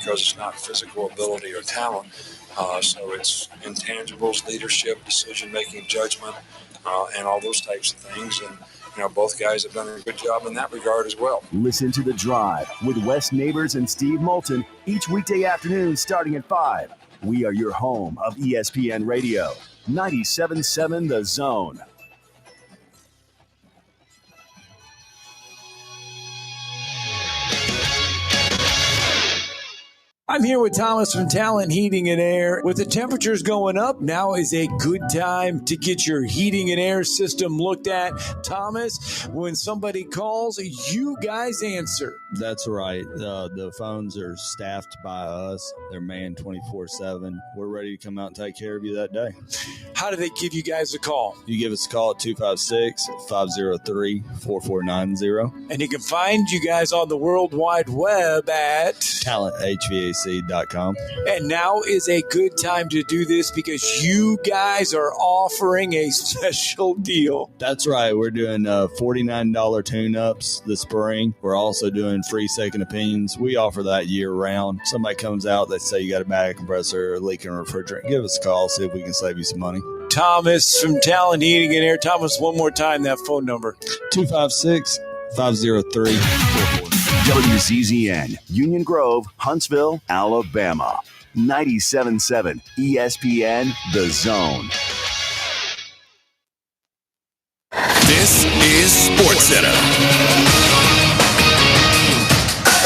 because it's not physical ability or talent. So it's intangibles, leadership, decision-making, judgment, and all those types of things. And, both guys have done a good job in that regard as well. Listen to The Drive with Wes Neighbors and Steve Moulton each weekday afternoon starting at 5. We are your home of ESPN Radio, 97.7 The Zone. I'm here with Thomas from Talent Heating and Air. With the temperatures going up, now is a good time to get your heating and air system looked at. Thomas, when somebody calls, you guys answer. That's right. The phones are staffed by us. They're manned 24/7. We're ready to come out and take care of you that day. How do they give you guys a call? You give us a call at 256-503-4490. And you can find you guys on the World Wide Web at talenthvac.com. And now is a good time to do this because you guys are offering a special deal. That's right. We're doing $49 tune-ups this spring. We're also doing free second opinions. We offer that year-round. Somebody comes out, they say you got a bag compressor or leaking refrigerant. Give us a call, see if we can save you some money. Thomas from Talent Heating and Air. Thomas, one more time, that phone number. 256-503-4490. WZZN, Union Grove, Huntsville, Alabama. 97.7 ESPN, The Zone. This is SportsCenter.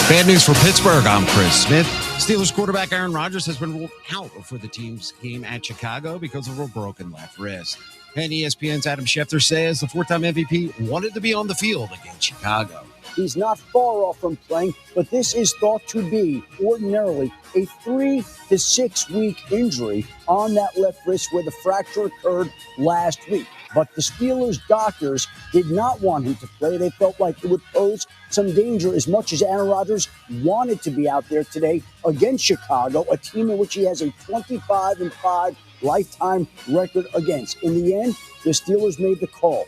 Bad news for Pittsburgh. I'm Chris Smith. Steelers quarterback Aaron Rodgers has been ruled out for the team's game at Chicago because of a broken left wrist. And ESPN's Adam Schefter says the four-time MVP wanted to be on the field against Chicago. He's not far off from playing, but this is thought to be ordinarily a 3 to 6 week injury on that left wrist where the fracture occurred last week. But the Steelers' doctors did not want him to play. They felt like it would pose some danger as much as Aaron Rodgers wanted to be out there today against Chicago, a team in which he has a 25-5 lifetime record against. In the end, the Steelers made the call.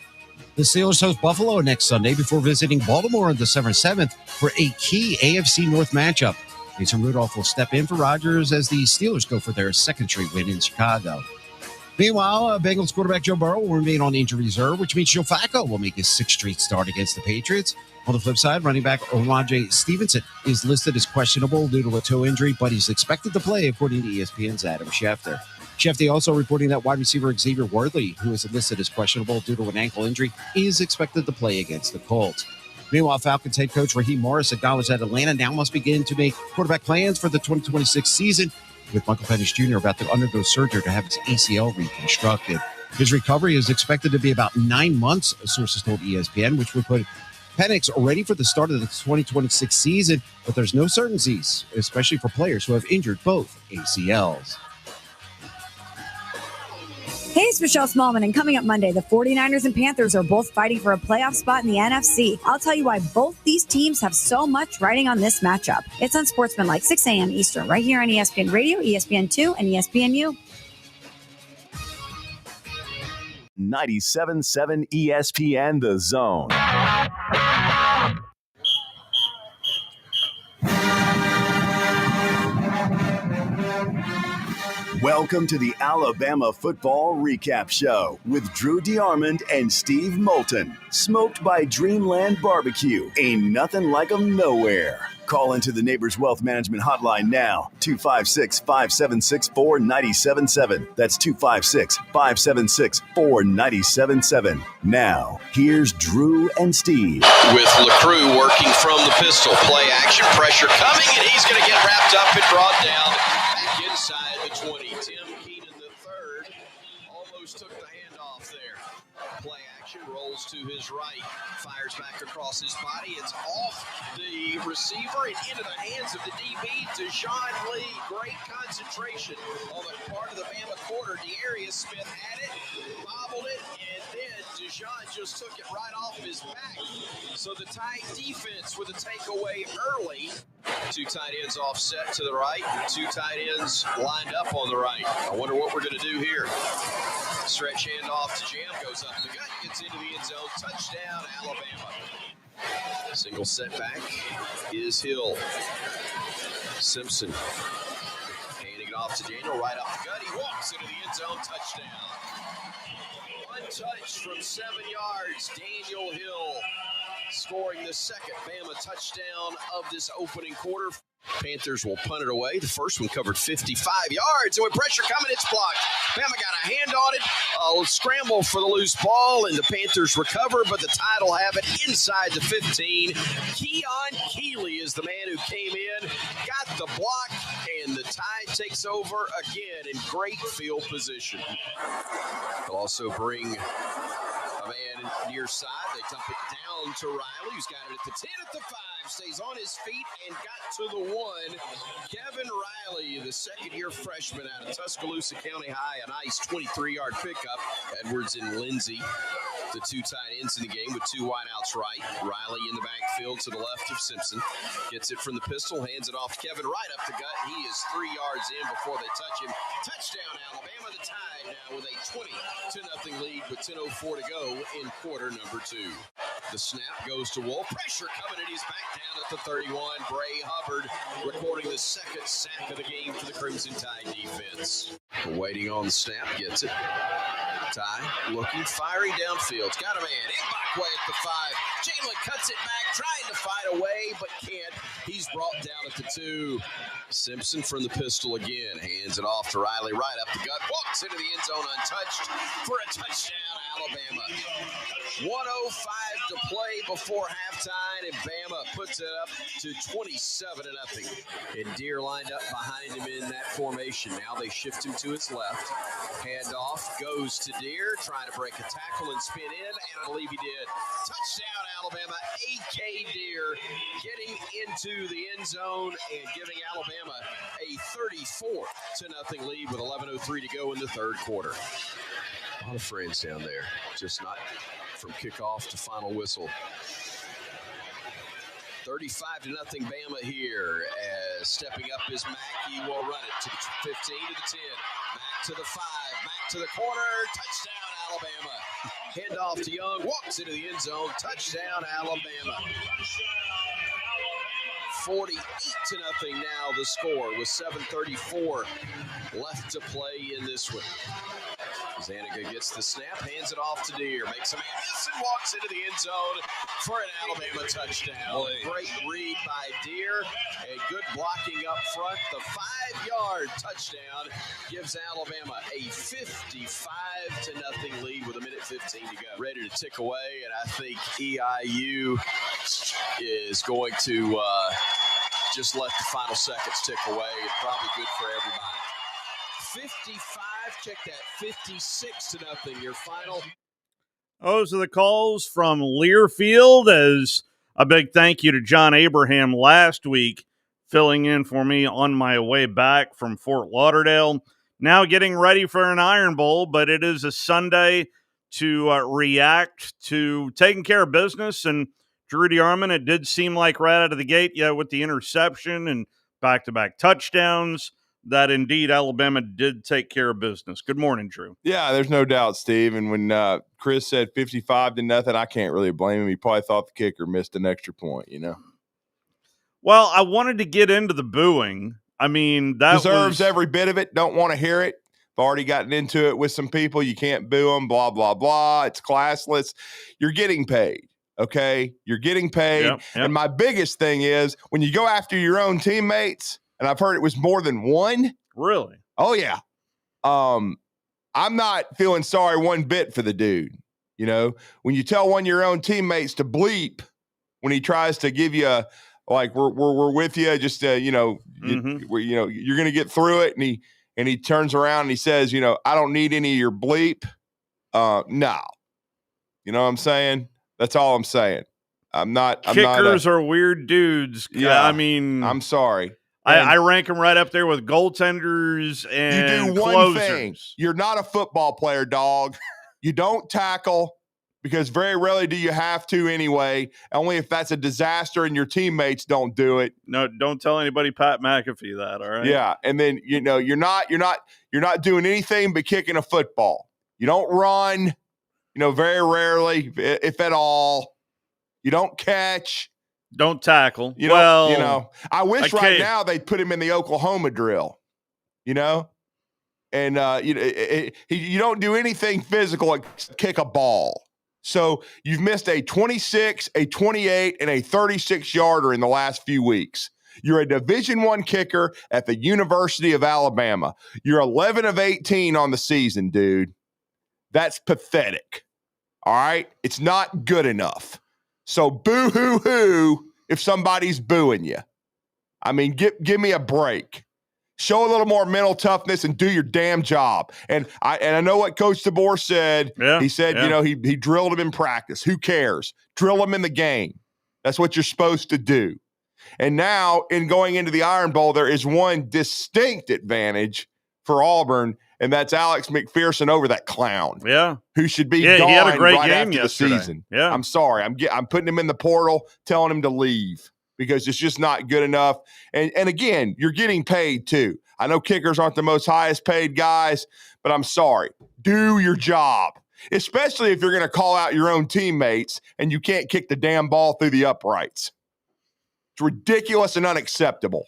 The Steelers host Buffalo next Sunday before visiting Baltimore on December 7th for a key AFC North matchup. Mason Rudolph will step in for Rodgers as the Steelers go for their second straight win in Chicago. Meanwhile, Bengals quarterback Joe Burrow will remain on injury reserve, which means Joe Flacco will make his sixth straight start against the Patriots. On the flip side, running back Ramondre Stevenson is listed as questionable due to a toe injury, but he's expected to play, according to ESPN's Adam Schefter. Schefter also reporting that wide receiver Xavier Worthy, who is listed as questionable due to an ankle injury, is expected to play against the Colts. Meanwhile, Falcons head coach Raheem Morris acknowledged that Atlanta now must begin to make quarterback plans for the 2026 season, with Michael Penix Jr. about to undergo surgery to have his ACL reconstructed. His recovery is expected to be about 9 months, sources told ESPN, which would put Penix ready for the start of the 2026 season, but there's no certainties, especially for players who have injured both ACLs. Hey, it's Michelle Smallman, and coming up Monday, the 49ers and Panthers are both fighting for a playoff spot in the NFC. I'll tell you why both these teams have so much riding on this matchup. It's on Sportsmanlike, 6 a.m. Eastern, right here on ESPN Radio, ESPN2, and ESPNU. 97.7 ESPN, The Zone. Welcome to the Alabama Football Recap Show with Drew DeArmond and Steve Moulton. Smoked by Dreamland Barbecue. Ain't nothing like 'em nowhere. Call into the Neighbors Wealth Management Hotline now, 256-576-4977. That's 256-576-4977. Now, here's Drew and Steve. With LaCrue working from the pistol. Play action, pressure coming, and he's going to get wrapped up and brought down back inside the 20. Tim Keenan III almost took the handoff there. Play action, rolls to his right, fires back across his body. It's off the receiver and into the hands of the DB, Deshaun Lee. Great concentration on the part of the Bama quarter. Darius Smith had it, bobbled it, and then Deshaun just took it right off his back. So the tight defense with a takeaway early. Two tight ends offset to the right, two tight ends lined up on the right. I wonder what we're going to do here. Stretch handoff to Jam, goes up the gut, gets into the end zone. Touchdown, Alabama. Single setback is Hill. Simpson handing it off to Daniel right off the gut. He walks into the end zone. Touchdown. Untouched from 7 yards. Daniel Hill scoring the second Bama touchdown of this opening quarter. Panthers will punt it away. The first one covered 55 yards. And with pressure coming, it's blocked. Bama got a hand on it. A scramble for the loose ball, and the Panthers recover, but the Tide will have it inside the 15. Keon Keeley is the man who came in, got the block, and the Tide takes over again in great field position. They'll also bring a man near side. They dump it down to Riley, who's got it at the 10, at the 5, stays on his feet and got to the 1. Kevin Riley, the second-year freshman out of Tuscaloosa County High, a nice 23-yard pickup. Edwards and Lindsey, the two tight ends in the game with two wideouts right. Riley in the backfield to the left of Simpson. Gets it from the pistol, hands it off to Kevin right up the gut. He is 3 yards in before they touch him. Touchdown, Alabama. The Tide now with a 20-0 lead with 10:04 to go in quarter number 2. The snap goes to Wolf. Pressure coming, and he's back down at the 31. Bray Hubbard recording the second sack of the game for the Crimson Tide defense. Waiting on the snap, gets it. Ty looking, firing downfield. Got a man. Mbakwe at the 5. Jalen cuts it back, trying to fight away, but can't. He's brought down at the 2. Simpson from the pistol again. Hands it off to Riley right up the gut. Walks into the end zone untouched for a touchdown, Alabama. 1:05 to play before halftime, and Bama puts it up to 27-0. And Deere lined up behind him in that formation. Now they shift him to his left. Handoff goes to Deere, trying to break a tackle and spin in, and I believe he did. Touchdown, Alabama. A.K. Deere getting into the end zone and giving Alabama a 34-0 lead with 11:03 to go in the third quarter. A lot of friends down there, just not from kickoff to final whistle. 35-0 Bama here. As stepping up is Mack. He will run it to the 15, to the 10. Mack to the 5. Mack to the corner. Touchdown, Alabama. Handoff to Young. Walks into the end zone. Touchdown, Alabama. 48-0 now the score with 7:34 left to play in this one. Zaniga gets the snap, hands it off to Deere, makes a man miss and walks into the end zone for an Alabama touchdown. Great read by Deere and good blocking up front. The 5-yard touchdown gives Alabama a 55-0 lead with 1:15 to go. Ready to tick away, and I think EIU is going to just let the final seconds tick away, and probably good for everybody. 55, check that, 56-0, your final. Those are the calls from Learfield. As a big thank you to John Abraham last week, filling in for me on my way back from Fort Lauderdale. Now getting ready for an Iron Bowl, but it is a Sunday to react to taking care of business. And Drew DeArmond, it did seem like right out of the gate, with the interception and back-to-back touchdowns, that indeed Alabama did take care of business. Good morning, Drew. Yeah, there's no doubt, Steve. And when Chris said 55-0, I can't really blame him. He probably thought the kicker missed an extra point, Well, I wanted to get into the booing. I mean, that deserves every bit of it. Don't want to hear it. I've already gotten into it with some people. You can't boo them, blah, blah, blah. It's classless. You're getting paid, okay? You're getting paid. Yep. And my biggest thing is when you go after your own teammates, and I've heard it was more than one. Really? Oh, yeah. I'm not feeling sorry one bit for the dude. When you tell one of your own teammates to bleep when he tries to give you we're with you, just you're going to get through it, and he turns around and he says, I don't need any of your bleep. No. You know what I'm saying? That's all I'm saying. Kickers are weird dudes. Yeah. I mean, I'm sorry. I rank them right up there with goaltenders and you do one closers. thing. You're not a football player, dog. You don't tackle because very rarely do you have to anyway. Only if that's a disaster and your teammates don't do it. No, don't tell anybody Pat McAfee that, all right? Yeah, and then you're not doing anything but kicking a football. You don't run, very rarely, if at all. You don't catch. Don't tackle. You know, I wish okay. right now they'd put him in the Oklahoma drill, you know? And you don't do anything physical except kick a ball. So you've missed a 26, a 28, and a 36-yarder in the last few weeks. You're a Division I kicker at the University of Alabama. You're 11 of 18 on the season, dude. That's pathetic. All right? It's not good enough. So boo-hoo-hoo if somebody's booing you. I mean, give me a break. Show a little more mental toughness and do your damn job. And I know what Coach DeBoer said. Yeah, he said, you know, he drilled him in practice. Who cares? Drill him in the game. That's what you're supposed to do. And now, in going into the Iron Bowl, there is one distinct advantage for Auburn, and that's Alex McPherson over that clown. Yeah. Who should be gone he had a great right game after yesterday. the season. Yeah. I'm sorry. I'm putting him in the portal, telling him to leave because it's just not good enough. And again, you're getting paid too. I know kickers aren't the most highest paid guys, but I'm sorry. Do your job, especially if you're going to call out your own teammates and you can't kick the damn ball through the uprights. It's ridiculous and unacceptable.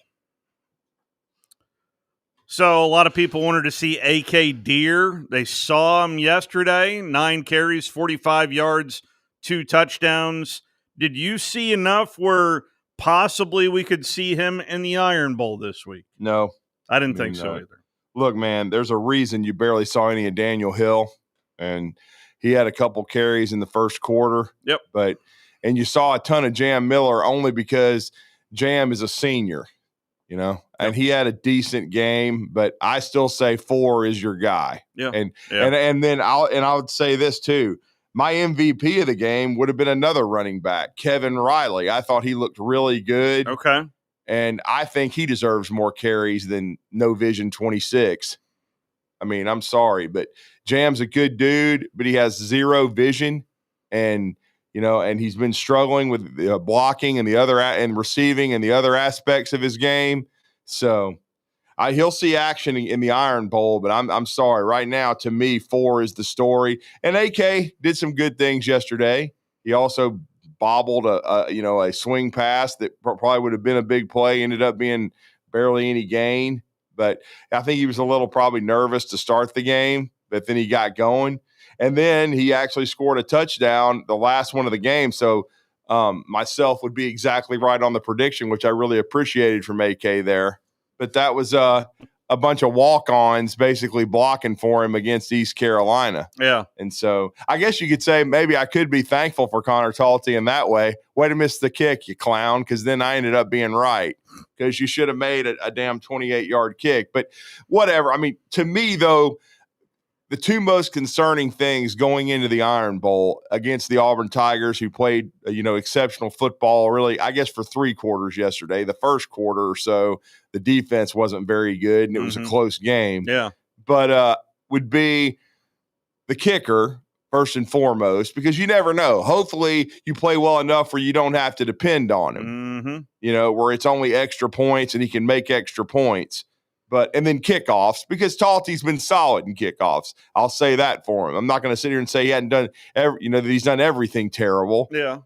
So a lot of people wanted to see A.K. Deer. They saw him yesterday, 9 carries, 45 yards, 2 touchdowns. Did you see enough where possibly we could see him in the Iron Bowl this week? No. I didn't think so either. Look, man, there's a reason you barely saw any of Daniel Hill, and he had a couple carries in the first quarter. Yep. And you saw a ton of Jam Miller only because Jam is a senior, you know, and he had a decent game, but I still say 4 is your guy. Yeah. And then I would say this too. My MVP of the game would have been another running back, Kevin Riley. I thought he looked really good. Okay. And I think he deserves more carries than No Vision 26. I mean, I'm sorry, but Jam's a good dude, but he has 0 vision, and you know, and he's been struggling with blocking and and receiving and the other aspects of his game. So he'll see action in the Iron Bowl, but I'm sorry. Right now, to me, 4 is the story. And AK did some good things yesterday. He also bobbled a swing pass that probably would have been a big play. Ended up being barely any gain. But I think he was a little probably nervous to start the game, but then he got going. And then he actually scored a touchdown, the last one of the game. So myself would be exactly right on the prediction, which I really appreciated from AK there. But that was a bunch of walk-ons basically blocking for him against East Carolina. Yeah. And so I guess you could say maybe I could be thankful for Connor Talty in that way. Way to miss the kick, you clown, because then I ended up being right because you should have made a damn 28-yard kick. But whatever. I mean, to me, though, the 2 most concerning things going into the Iron Bowl against the Auburn Tigers, who played, exceptional football, really, I guess, for 3 quarters yesterday. The first quarter or so, the defense wasn't very good, and it was a close game. Yeah. But would be the kicker, first and foremost, because you never know. Hopefully, you play well enough where you don't have to depend on him, where it's only extra points and he can make extra points. And then kickoffs, because Talty's been solid in kickoffs. I'll say that for him. I'm not going to sit here and say he hadn't done that he's done everything terrible. Yeah.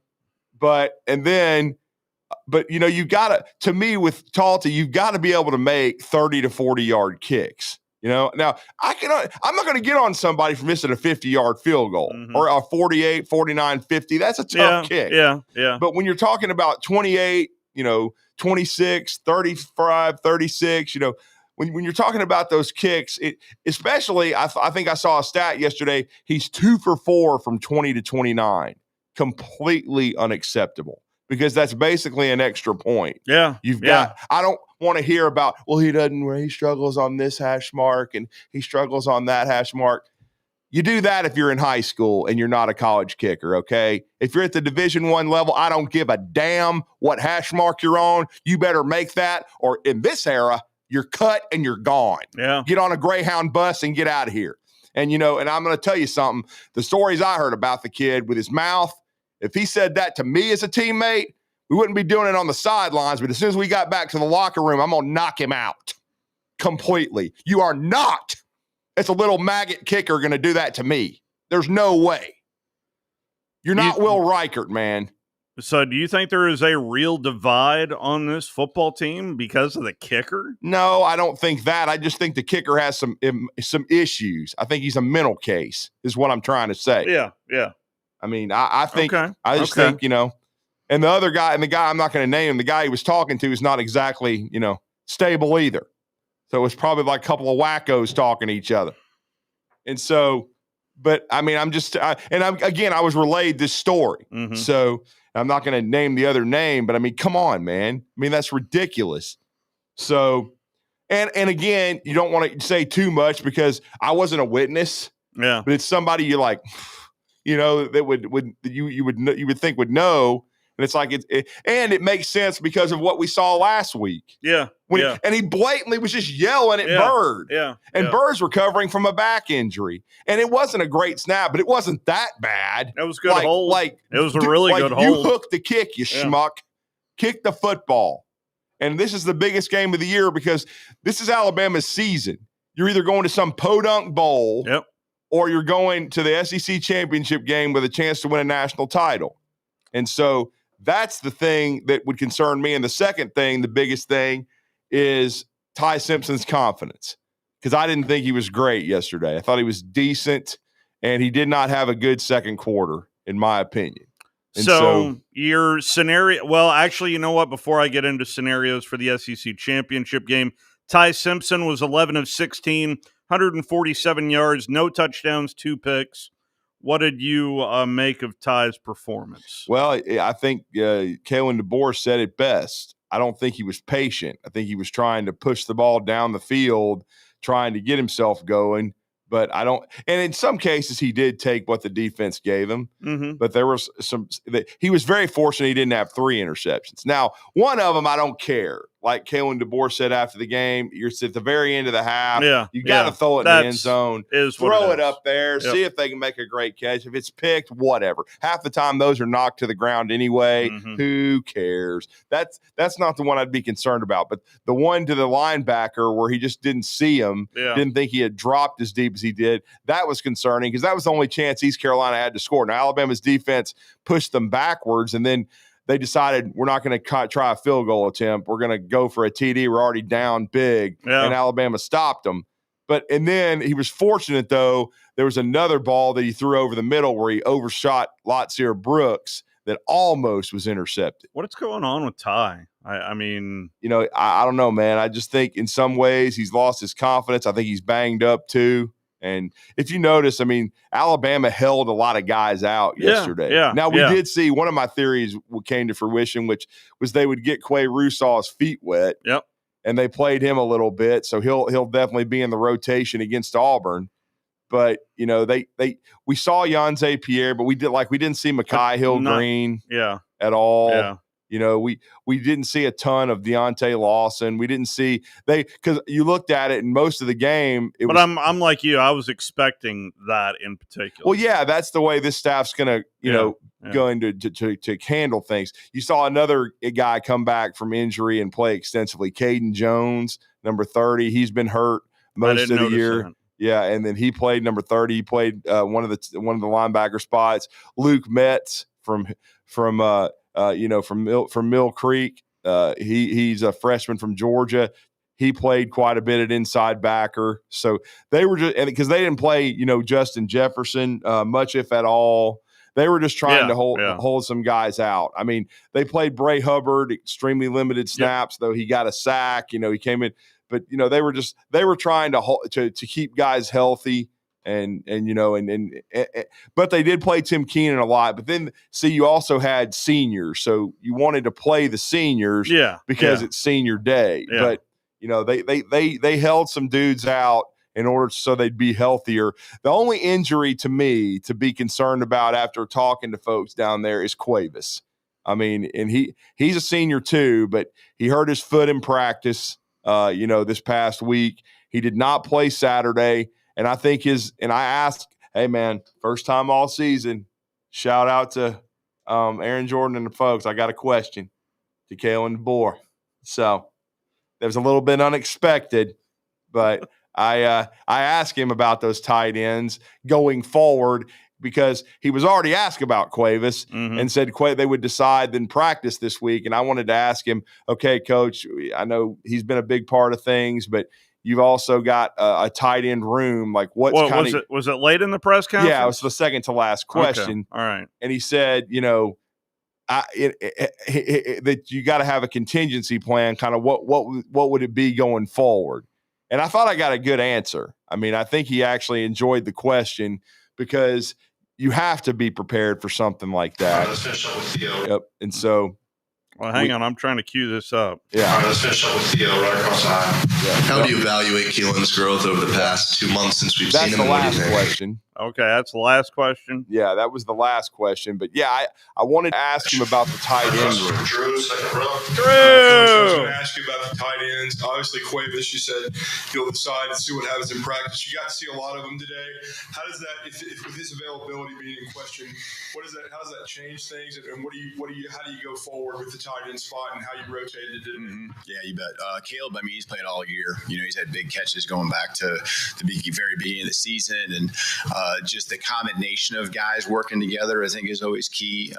But you got to me with Talty, you've got to be able to make 30 to 40-yard kicks. Now I'm not going to get on somebody for missing a 50-yard field goal or a 48, 49, 50. That's a tough kick. Yeah. But when you're talking about 28, 26, 35, 36, when you're talking about those kicks, especially, I think I saw a stat yesterday. He's 2 for 4 from 20 to 29. Completely unacceptable because that's basically an extra point. Yeah. I don't want to hear about, he struggles on this hash mark and he struggles on that hash mark. You do that if you're in high school and you're not a college kicker, okay? If you're at the Division I level, I don't give a damn what hash mark you're on. You better make that, or in this era, you're cut and you're gone. Yeah. Get on a Greyhound bus and get out of here. And, and I'm going to tell you something. The stories I heard about the kid with his mouth, if he said that to me as a teammate, we wouldn't be doing it on the sidelines. But as soon as we got back to the locker room, I'm going to knock him out completely. You are not, as a little maggot kicker, going to do that to me. There's no way. You're not Will Reichert, man. So do you think there is a real divide on this football team because of the kicker? No, I don't think that. I just think the kicker has some issues. I think he's a mental case, is what I'm trying to say. Yeah. I mean, I think, Okay. I just think, and the other guy, and the guy I'm not going to name him, the guy he was talking to is not exactly, stable either. So it was probably like a couple of wackos talking to each other. And so, but I mean, I was relayed this story. Mm-hmm. So I'm not going to name the other name, but I mean, come on, man. I mean, that's ridiculous. So, and again, you don't want to say too much because I wasn't a witness. Yeah. But it's somebody you're like, that you would think would know. And it's like and it makes sense because of what we saw last week. Yeah. And he blatantly was just yelling at Bird. Yeah. And Bird's recovering from a back injury. And it wasn't a great snap, but it wasn't that bad. It was a good hold. It was a really good hold. You hooked the kick, you schmuck. Kick the football. And this is the biggest game of the year because this is Alabama's season. You're either going to some podunk bowl or you're going to the SEC championship game with a chance to win a national title. And so that's the thing that would concern me. And the second thing, the biggest thing, is Ty Simpson's confidence. Because I didn't think he was great yesterday. I thought he was decent, and he did not have a good second quarter, in my opinion. And so your scenario, well, actually, you know what? Before I get into scenarios for the SEC championship game, Ty Simpson was 11 of 16, 147 yards, no touchdowns, 2 picks. What did you make of Ty's performance? Well, I think Kalen DeBoer said it best. I don't think he was patient. I think he was trying to push the ball down the field, trying to get himself going. But I don't – and in some cases he did take what the defense gave him. Mm-hmm. But there was he was very fortunate he didn't have 3 interceptions. Now, one of them I don't care. Like Kalen DeBoer said after the game, you're at the very end of the half. You got to throw it in the end zone. Throw it up there. Yep. See if they can make a great catch. If it's picked, whatever. Half the time those are knocked to the ground anyway. Mm-hmm. Who cares? That's not the one I'd be concerned about. But the one to the linebacker where he just didn't see him, didn't think he had dropped as deep as he did, that was concerning because that was the only chance East Carolina had to score. Now, Alabama's defense pushed them backwards, and then they decided we're not going to try a field goal attempt. We're going to go for a TD. We're already down big, and Alabama stopped them. And then he was fortunate, though. There was another ball that he threw over the middle where he overshot Latsier Brooks that almost was intercepted. What's going on with Ty? I mean, I don't know, man. I just think in some ways he's lost his confidence. I think he's banged up too. And if you notice, I mean, Alabama held a lot of guys out yesterday. Now, we did see one of my theories came to fruition, which was they would get Quay Rousseau's feet wet. And they played him a little bit. So he'll definitely be in the rotation against Auburn. But, we saw Yanze Pierre, but we didn't see Mekhi Hill-Green at all. We didn't see a ton of Deontay Lawson. We didn't see because you looked at it in most of the game. I'm like you. I was expecting that in particular. Well, yeah, that's the way this staff's going to, going to handle things. You saw another guy come back from injury and play extensively. Caden Jones, number 30. He's been hurt most of the year. That. Yeah, and then he played number 30. He played one of the linebacker spots. Luke Metz from Mill Creek. He's a freshman from Georgia. He played quite a bit at inside backer. So they were just – because they didn't play, Justin Jefferson much, if at all. They were just trying to hold some guys out. I mean, they played Bray Hubbard, extremely limited snaps, though he got a sack. He came in. But, they were trying to keep guys healthy. But they did play Tim Keenan a lot. But then, you also had seniors, so you wanted to play the seniors, because it's senior day. Yeah. But they held some dudes out in order so they'd be healthier. The only injury to me to be concerned about after talking to folks down there is Cuevas. I mean, and he's a senior too, but he hurt his foot in practice. This past week, he did not play Saturday. And I think I asked, hey, man, first time all season, shout out to Aaron Jordan and the folks. I got a question to Kalen DeBoer. So that was a little bit unexpected, but I asked him about those tight ends going forward, because he was already asked about Cuevas and said they would decide then practice this week. And I wanted to ask him, okay, Coach, I know he's been a big part of things, but you've also got a tight end room. Like was it late in the press conference? Yeah, it was the second to last question. Okay. All right. And he said, that you got to have a contingency plan. Kind of what would it be going forward? And I thought I got a good answer. I mean, I think he actually enjoyed the question because you have to be prepared for something like that. Let's finish up with Theo. Yep. And so, well, hang on. I'm trying to cue this up. Yeah. All right, let's finish up with Theo right across the aisle. Yeah. How do you evaluate Keelan's growth over the past 2 months since we've seen him? That's the last question. Okay, that's the last question. Yeah, that was the last question. But yeah, I wanted to ask him about the tight end room. Drew, second row. Drew! I was going to ask you about the tight ends. Obviously, Cuevas, you said you'll decide and see what happens in practice. You got to see a lot of them today. How does that, if with his availability being in question, how does that change things? And how do you go forward with the tight end spot and how you rotated it? Yeah, you bet. Caleb, I mean, he's played all year. He's had big catches going back to the very beginning of the season, and just the combination of guys working together, I think, is always key,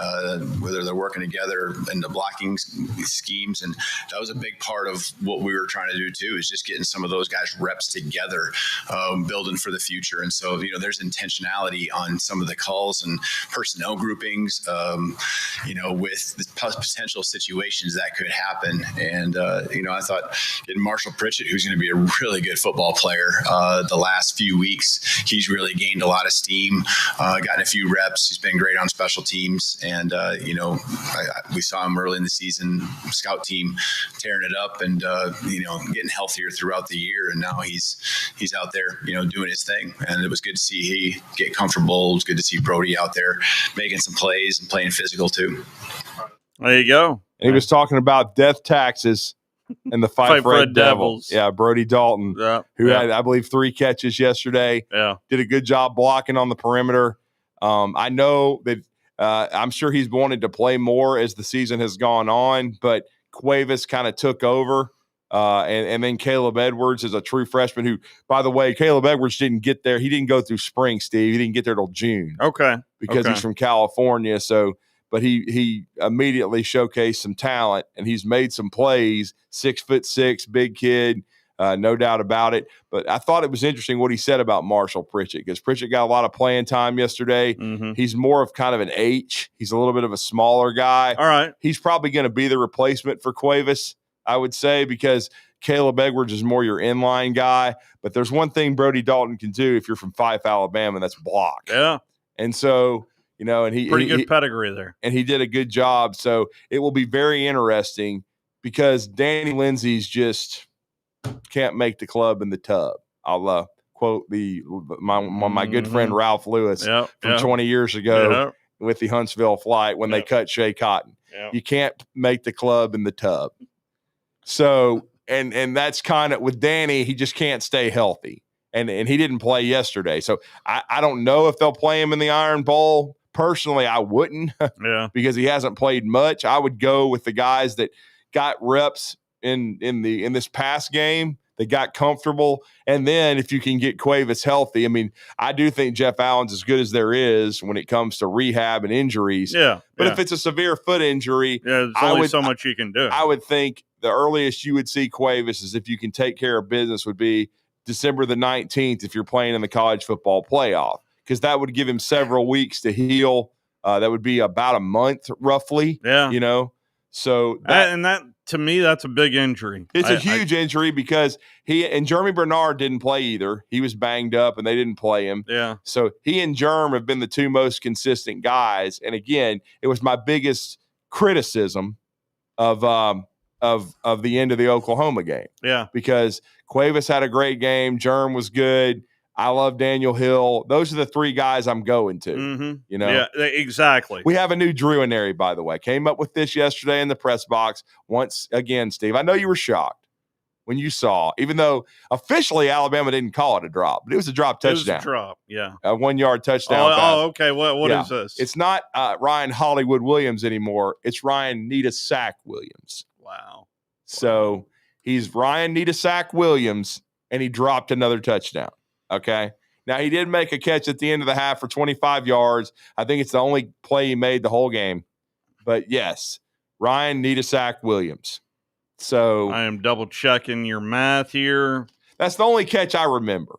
whether they're working together in the blocking schemes. And that was a big part of what we were trying to do, too, is just getting some of those guys reps together, building for the future. And so, there's intentionality on some of the calls and personnel groupings, with the potential situations that could happen. And, I thought getting Marshall Pritchett, who's going to be a really good football player, the last few weeks, he's really gained a lot of steam, gotten a few reps. He's been great on special teams. And, we saw him early in the season, scout team tearing it up and, getting healthier throughout the year. And now he's out there, doing his thing. And it was good to see he get comfortable. It was good to see Brody out there making some plays and playing physical too. There you go. And he was talking about death taxes and the Fight for Red Devils. Yeah, Brody Dalton, who had, I believe, 3 catches yesterday. Yeah. Did a good job blocking on the perimeter. I know that I'm sure he's wanted to play more as the season has gone on, but Cuevas kind of took over. And then Caleb Edwards is a true freshman who, by the way, Caleb Edwards didn't get there. He didn't go through spring, Steve. He didn't get there till June. Okay. Because he's from California. So, but he immediately showcased some talent, and he's made some plays. 6'6", big kid, no doubt about it. But I thought it was interesting what he said about Marshall Pritchett, because Pritchett got a lot of playing time yesterday. He's more of kind of an H. He's a little bit of a smaller guy. All right. He's probably going to be the replacement for Cuevas, I would say, because Caleb Edwards is more your inline guy. But there's one thing Brody Dalton can do if you're from Fife, Alabama, and that's block. Yeah. And so, and he pretty good pedigree there. And he did a good job. So it will be very interesting because Danny Lindsay's just can't make the club in the tub. I'll quote my good friend Ralph Lewis from 20 years ago with the Huntsville flight when they cut Shea Cotton. You can't make the club in the tub. So, and that's kind of with Danny, he just can't stay healthy. And he didn't play yesterday. So I don't know if they'll play him in the Iron Bowl. Personally, I wouldn't because he hasn't played much. I would go with the guys that got reps in this past game. They got comfortable. And then if you can get Cuevas healthy, I mean, I do think Jeff Allen's as good as there is when it comes to rehab and injuries. Yeah. But if it's a severe foot injury, there's only so much you can do. I would think the earliest you would see Cuevas is if you can take care of business would be December the 19th if you're playing in the college football playoff, because that would give him several weeks to heal. That would be about a month roughly. Yeah. So that to me, that's a big injury. It's a huge injury because he and Jeremy Bernard didn't play either. He was banged up and they didn't play him. Yeah. So he and Jerm have been the two most consistent guys. And again, it was my biggest criticism of the end of the Oklahoma game. Yeah. Because Cuevas had a great game. Jerm was good. I love Daniel Hill. Those are the 3 guys I'm going to, Yeah, exactly. We have a new Drew-ary, by the way. Came up with this yesterday in the press box. Once again, Steve, I know you were shocked when you saw, even though officially Alabama didn't call it a drop, but it was a drop touchdown. It was a drop, yeah. A 1-yard touchdown pass. Oh, okay. What is this? It's not Ryan Hollywood Williams anymore. It's Ryan Need-a-Sack Williams. Wow. So he's Ryan Need-a-Sack Williams, and he dropped another touchdown. Okay. Now, he did make a catch at the end of the half for 25 yards. I think it's the only play he made the whole game. But, yes, Ryan Needasack-Williams. So I am double-checking your math here. That's the only catch I remember.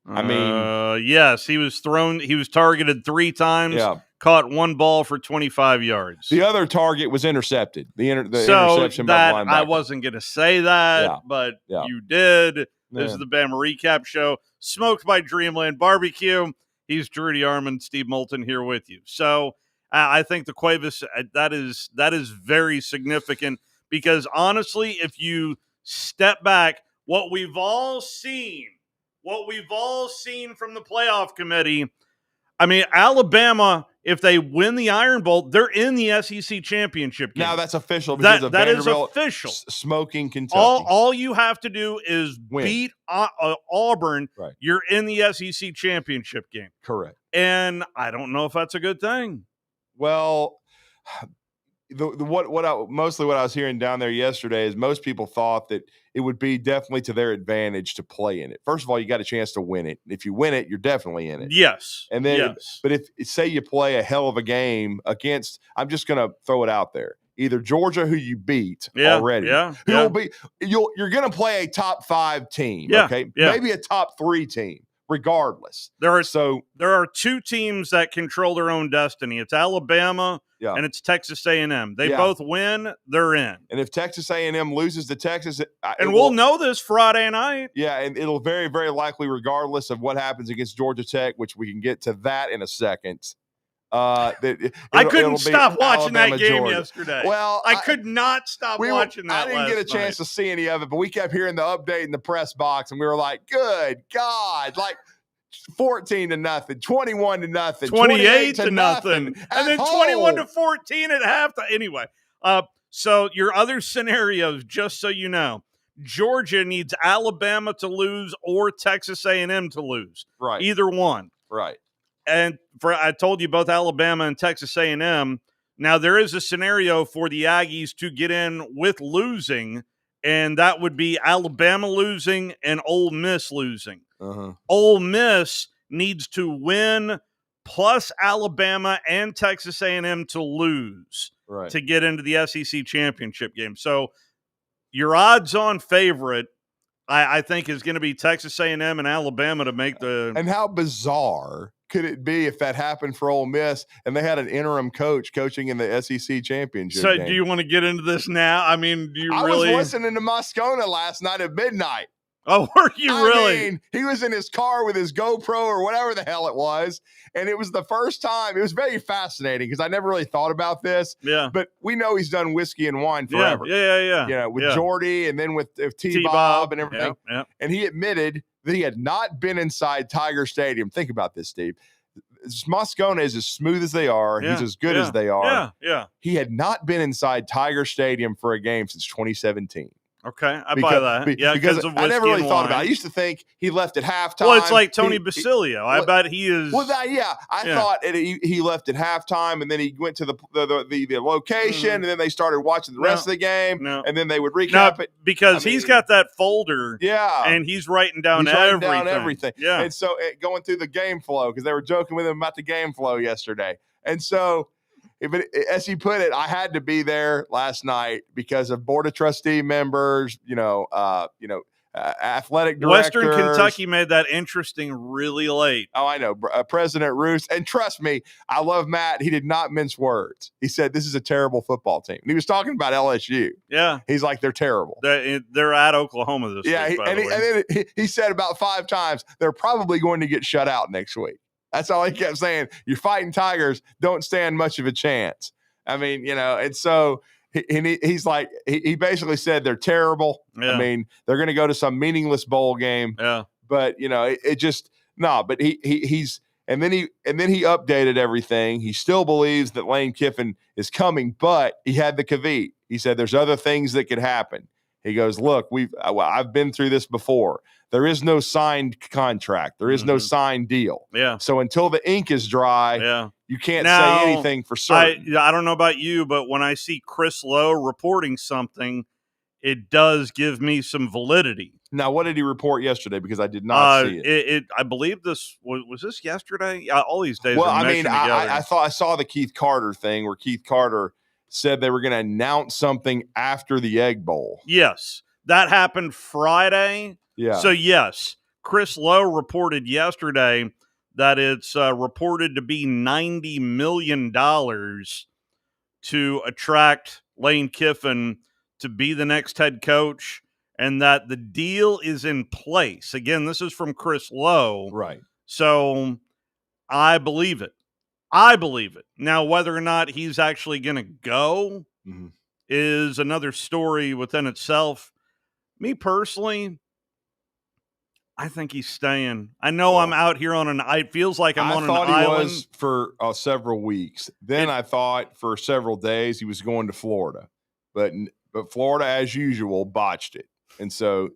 I mean, yes, he was targeted 3 times, caught 1 ball for 25 yards. The other target was intercepted. The interception by the linebacker. I wasn't going to say that, but you did. This is the Bama Recap Show, smoked by Dreamland BBQ. He's Drew DeArmond, Steve Moulton here with you. So I think the Cuevas, that is very significant because honestly, if you step back, what we've all seen from the playoff committee, I mean, Alabama, if they win the Iron Bowl, they're in the SEC championship game. Now that's official because of that is Vanderbilt official. Smoking Kentucky. All you have to do is beat Auburn. Right. You're in the SEC championship game. Correct. And I don't know if that's a good thing. Well, what I was hearing down there yesterday is most people thought that it would be definitely to their advantage to play in it. First of all, you got a chance to win it. If you win it, you're definitely in it. Yes. And then, but if say you play a hell of a game against, I'm just going to throw it out there, either Georgia, who you beat already, you're going to play a top 5 team. Okay, maybe a top 3 team. Regardless, there are 2 teams that control their own destiny. It's Alabama and it's Texas A&M. They both win, they're in. And if Texas A&M loses to Texas, and we'll know this Friday night. Yeah, and it'll very, very likely, regardless of what happens against Georgia Tech, which we can get to that in a second. I couldn't stop watching Alabama, that game Georgia. yesterday. Well, I could not stop watching that. I didn't get a chance to see any of it, but we kept hearing the update in the press box, and we were like, "Good God!" Like 14-0, 21-0, 28-0, and then 21-14 at halftime. Anyway, so your other scenarios, just so you know, Georgia needs Alabama to lose or Texas A&M to lose. Right, either one. Right. And I told you both Alabama and Texas A&M. Now, there is a scenario for the Aggies to get in with losing, and that would be Alabama losing and Ole Miss losing. Ole Miss needs to win plus Alabama and Texas A&M to lose to get into the SEC championship game. So your odds-on favorite, I think, is going to be Texas A&M and Alabama to make the – And how bizarre could it be if that happened for Ole Miss and they had an interim coach coaching in the SEC championship game? Do you want to get into this now? I mean, do you I really? was listening to Moscona last night at midnight. Oh, were you really? I mean, he was in his car with his GoPro or whatever the hell it was, and it was the first time. It was very fascinating because I never really thought about this. Yeah. But we know he's done whiskey and wine forever. Yeah. You know, with Jordy and then with T-Bob and everything. Yeah. And he admitted that he had not been inside Tiger Stadium. Think about this, Steve. Moscona is as smooth as they are. He's as good as they are. Yeah. He had not been inside Tiger Stadium for a game since 2017. Okay, I buy that. Because of I never really and thought wine. about it. I used to think he left at halftime. Well, it's like Tony Basilio. I bet he is. Well, I thought he left at halftime, and then he went to the location, and then they started watching the rest of the game, and then they would recap it. Because he's got that folder, and he's writing down everything. Yeah, and so going through the game flow, because they were joking with him about the game flow yesterday, and so. As he put it, I had to be there last night because of board of trustee members, athletic directors. Western Kentucky made that interesting really late. Oh, I know. President Roos. And trust me, I love Matt. He did not mince words. He said, this is a terrible football team. And he was talking about LSU. Yeah. He's like, they're terrible. They're at Oklahoma this week, and then he said about 5 times, they're probably going to get shut out next week. That's all he kept saying. You're fighting Tigers, don't stand much of a chance. I mean, and so he's like, he basically said they're terrible. Yeah. I mean, they're going to go to some meaningless bowl game. Yeah. But but he's and then he updated everything. He still believes that Lane Kiffin is coming, but he had the caveat. He said there's other things that could happen. He goes, look, I've been through this before. There is no signed contract. There is no signed deal. Yeah. So until the ink is dry, you can't say anything for certain. I don't know about you, but when I see Chris Lowe reporting something, it does give me some validity. Now, what did he report yesterday? Because I did not see it. I believe this was this yesterday. Yeah, all these days. Well, are I mean, together. I thought I saw the Keith Carter thing where Keith Carter said they were going to announce something after the Egg Bowl. Yes, that happened Friday. Yeah. So yes, Chris Lowe reported yesterday that it's reported to be $90 million to attract Lane Kiffin to be the next head coach, and that the deal is in place. Again, this is from Chris Lowe. Right. So I believe it. I believe it. Now, whether or not he's actually going to go is another story within itself. Me personally, I think he's staying. I know I'm out here on it feels like I'm on an island. I thought he was for several weeks. Then I thought for several days he was going to Florida. But Florida, as usual, botched it. And so,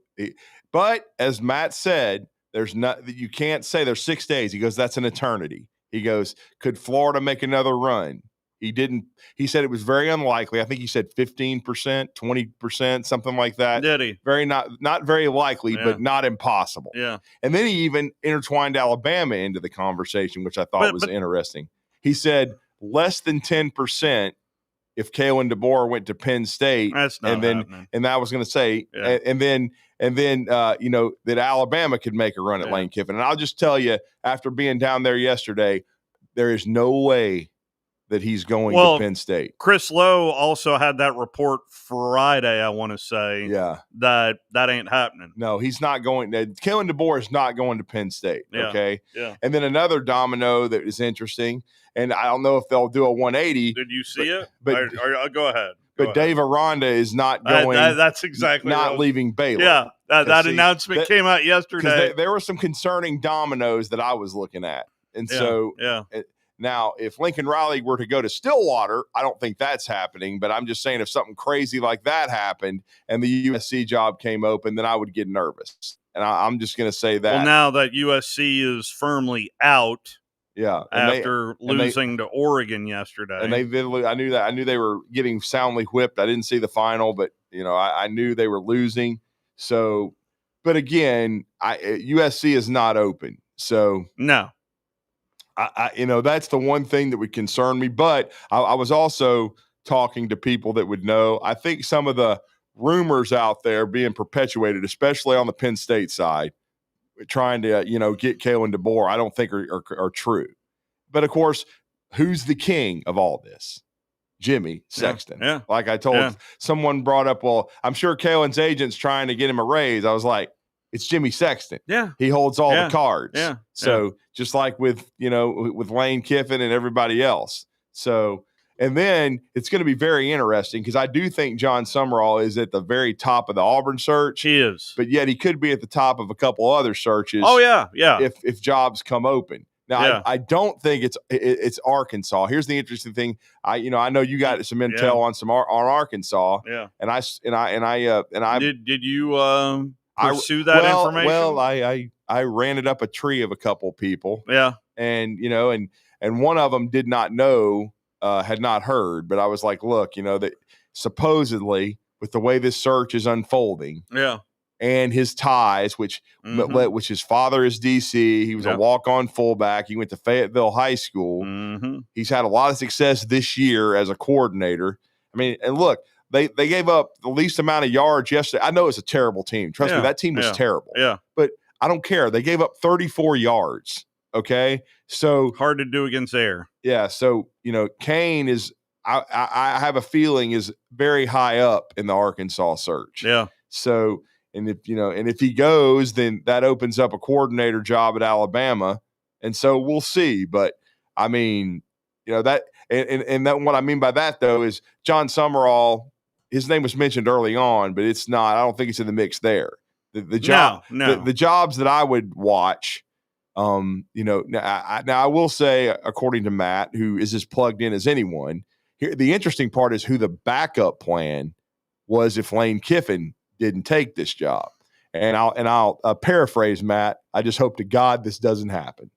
but as Matt said, you can't say there's 6 days. He goes, that's an eternity. He goes, could Florida make another run? He didn't. He said it was very unlikely. I think he said 15%, 20%, something like that. Did he? Very not very likely, but not impossible. Yeah. And then he even intertwined Alabama into the conversation, which I thought was interesting. He said less than 10% if Kalen DeBoer went to Penn State. That's not happening. And I was going to say, and then that Alabama could make a run at Lane Kiffin. And I'll just tell you, after being down there yesterday, there is no way that he's going to Penn State. Chris Lowe also had that report Friday, I want to say. Yeah. That ain't happening. No, he's not going. Kalen DeBoer is not going to Penn State. Yeah. Okay. Yeah. And then another domino that is interesting, and I don't know if they'll do a 180. Did you see it? But go ahead. But Dave Aranda is not going. That's exactly not leaving Baylor. Yeah. That announcement came out yesterday. There were some concerning dominoes that I was looking at. And now, if Lincoln Riley were to go to Stillwater, I don't think that's happening. But I'm just saying if something crazy like that happened and the USC job came open, then I would get nervous. And I'm just going to say that. Well, now that USC is firmly out after losing to Oregon yesterday. And I knew that. I knew they were getting soundly whipped. I didn't see the final, but, I knew they were losing. So, but again, USC is not open. So. No. That's the one thing that would concern me. But I was also talking to people that would know. I think some of the rumors out there being perpetuated, especially on the Penn State side, trying to get Kalen DeBoer, I don't think are true. But of course, who's the king of all this? Jimmy Sexton. Yeah. Like I told someone brought up, well, I'm sure Kalen's agent's trying to get him a raise. I was like, it's Jimmy Sexton. Yeah. He holds all the cards. Yeah. So just like with Lane Kiffin and everybody else. So, and then it's going to be very interesting because I do think John Summerall is at the very top of the Auburn search. He is. But yet he could be at the top of a couple other searches. Oh, yeah. Yeah. If jobs come open. Now, I don't think it's Arkansas. Here's the interesting thing. I know you got some intel on Arkansas. Yeah. And I did you pursue that information? Well, I ran it up a tree of a couple people. Yeah. And, and one of them did not know, had not heard, but I was like, look, that supposedly with the way this search is unfolding. Yeah. And his ties, which his father is DC. He was a walk-on fullback. He went to Fayetteville High School. Mm-hmm. He's had a lot of success this year as a coordinator. I mean, and look, They gave up the least amount of yards yesterday. I know it's a terrible team. Trust me, that team was terrible. Yeah. But I don't care. They gave up 34 yards. Okay. So hard to do against air. Yeah. So, Kane is, I have a feeling, is very high up in the Arkansas search. Yeah. So, and if he goes, then that opens up a coordinator job at Alabama. And so we'll see. But I mean, that, and that, what I mean by that though, is John Summerall, his name was mentioned early on, but it's not. I don't think it's in the mix there. The job, the jobs that I would watch, now I will say, according to Matt, who is as plugged in as anyone, here the interesting part is who the backup plan was if Lane Kiffin didn't take this job. And I'll paraphrase Matt. I just hope to God this doesn't happen.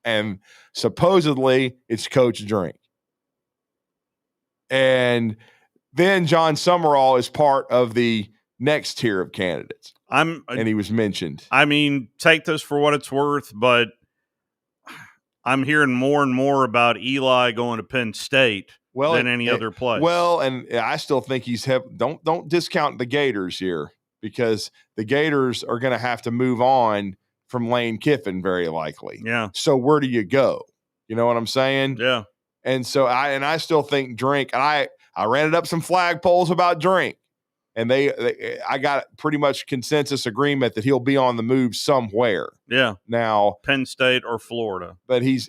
And supposedly it's Coach Drink. And then John Summerall is part of the next tier of candidates. And he was mentioned. I mean, take this for what it's worth, but I'm hearing more and more about Eli going to Penn State than any other place. Well, and I still think he's don't discount the Gators here, because the Gators are going to have to move on from Lane Kiffin very likely. Yeah. So where do you go? You know what I'm saying? Yeah. And so I still think Drink, and I ran up some flagpoles about Drink, and I got pretty much consensus agreement that he'll be on the move somewhere. Yeah. Now, Penn State or Florida. But he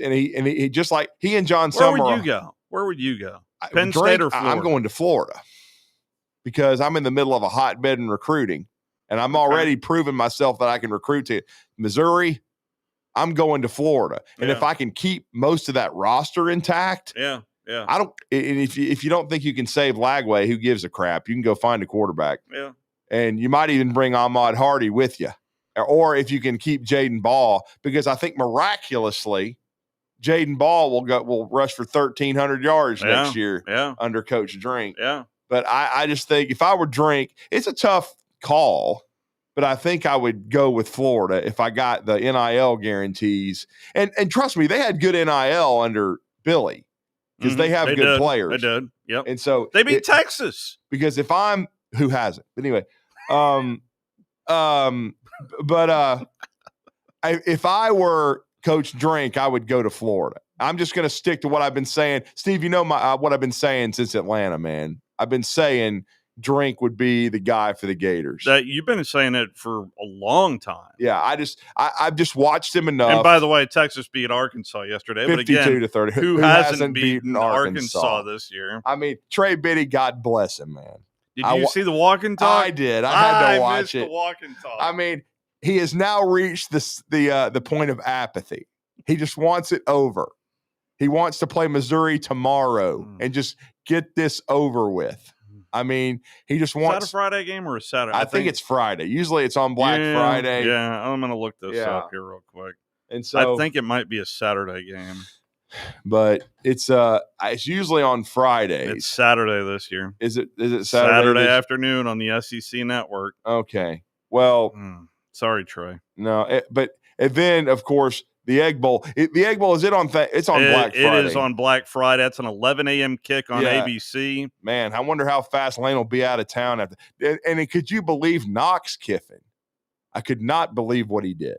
just like he and John Summer. Where would you go? Where would you go? Penn Drink, State or Florida? I'm going to Florida because I'm in the middle of a hotbed in recruiting, and I'm already proven myself that I can recruit to Missouri. I'm going to Florida, and if I can keep most of that roster intact, yeah. I don't. And if you don't think you can save Lagway, who gives a crap? You can go find a quarterback. Yeah, and you might even bring Ahmad Hardy with you, or if you can keep Jaden Ball, because I think miraculously Jaden Ball will rush for 1,300 yards next year under Coach Drink. Yeah, but I just think if I were Drink, it's a tough call. But I think I would go with Florida if I got the NIL guarantees. And trust me, they had good NIL under Billy because they have good players. They did. Yep. And so they beat Texas. Because if I'm who hasn't. But anyway, if I were Coach Drink, I would go to Florida. I'm just going to stick to what I've been saying. Steve, you know what I've been saying since Atlanta, man. I've been saying Drink would be the guy for the Gators. You've been saying it for a long time. Yeah, I've just watched him enough. And by the way, Texas beat Arkansas yesterday. 52-30. Who hasn't beaten Arkansas this year? I mean, Trey Biddy, God bless him, man. Did you see the walk and talk? I did. I had to watch it. The walk and talk. I mean, he has now reached the point of apathy. He just wants it over. He wants to play Missouri tomorrow and just get this over with. I mean, he just wants. Is that a Friday game or a Saturday? I think it's Friday. Usually it's on Black Friday. Yeah, I'm going to look this up here real quick. And so I think it might be a Saturday game. But it's usually on Fridays. It's Saturday this year. Is it Saturday? Saturday afternoon on the SEC network. Okay. Well, sorry, Trey. No, and then of course the Egg Bowl. The Egg Bowl, is it on? It's on Black Friday. It is on Black Friday. That's an 11 a.m. kick on ABC. Man, I wonder how fast Lane will be out of town after. And could you believe Knox Kiffin? I could not believe what he did.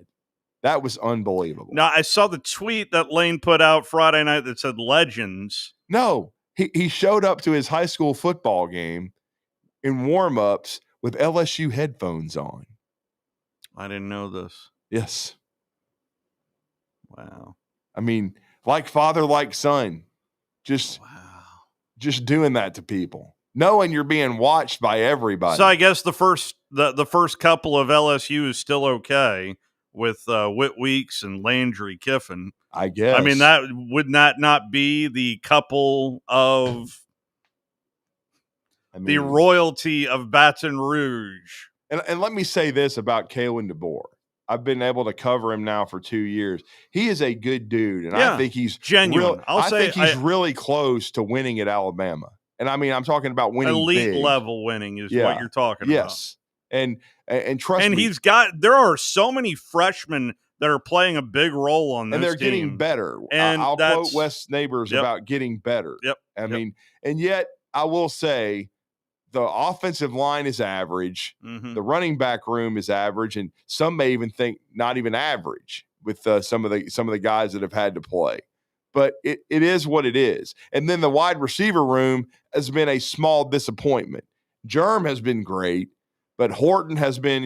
That was unbelievable. Now, I saw the tweet that Lane put out Friday night that said Legends. No, he showed up to his high school football game in warm-ups with LSU headphones on. I didn't know this. Yes. Wow. I mean, like father, like son. Just doing that to people. Knowing you're being watched by everybody. So I guess the first couple of LSU is still okay with Whit Weeks and Landry Kiffin. I guess. I mean, would that not be the couple of the royalty of Baton Rouge? And let me say this about Kalen DeBoer. I've been able to cover him now for 2 years. He is a good dude, and I think he's genuine. I think he's really close to winning at Alabama. And I mean, I'm talking about winning elite big. level winning is what you're talking about. Yes. And trust me. And there are so many freshmen that are playing a big role on this and they're team. getting better. And I'll quote Wes Neighbors about getting better. Yep. I mean, and yet I will say the offensive line is average. Mm-hmm. The running back room is average, and some may even think not even average with some of the guys that have had to play. But it is what it is. And then the wide receiver room has been a small disappointment. Jerm has been great, but Horton has been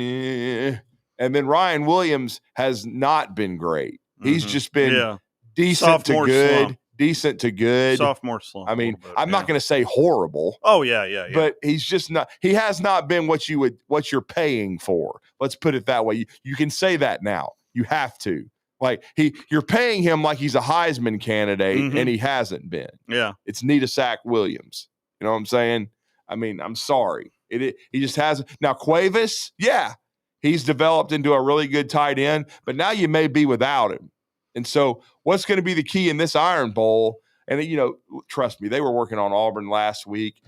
and then Ryan Williams has not been great. He's just been decent to good. Slump. Decent to good. Sophomore slump. I mean, I'm not going to say horrible. Oh, yeah. But he's just not – he has not been what you're paying for. Let's put it that way. You can say that now. You have to. Like, you're paying him like he's a Heisman candidate, and he hasn't been. Yeah. It's Nita Sack Williams. You know what I'm saying? I mean, I'm sorry. He just hasn't. Now, Cuevas, he's developed into a really good tight end, but now you may be without him. And so what's going to be the key in this Iron Bowl? And, trust me, they were working on Auburn last week.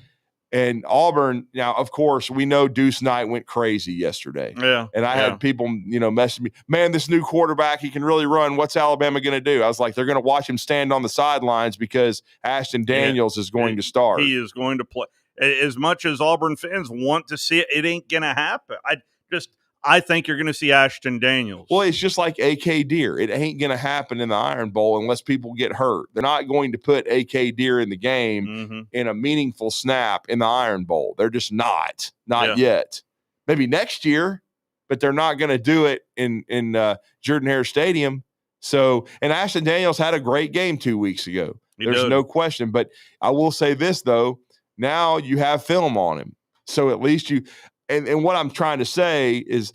And Auburn, now, of course, we know Deuce Knight went crazy yesterday. Yeah. And I had people, messaging me, man, this new quarterback, he can really run. What's Alabama going to do? I was like, they're going to watch him stand on the sidelines because Ashton Daniels is going to start. He is going to play. As much as Auburn fans want to see it, it ain't going to happen. I think you're going to see Ashton Daniels. Well, it's just like A.K. Deer. It ain't going to happen in the Iron Bowl unless people get hurt. They're not going to put A.K. Deer in the game in a meaningful snap in the Iron Bowl. They're just not yet. Maybe next year, but they're not going to do it in Jordan-Hare Stadium. So, and Ashton Daniels had a great game 2 weeks ago. There's no question. But I will say this, though. Now you have film on him. So at least you – and what I'm trying to say is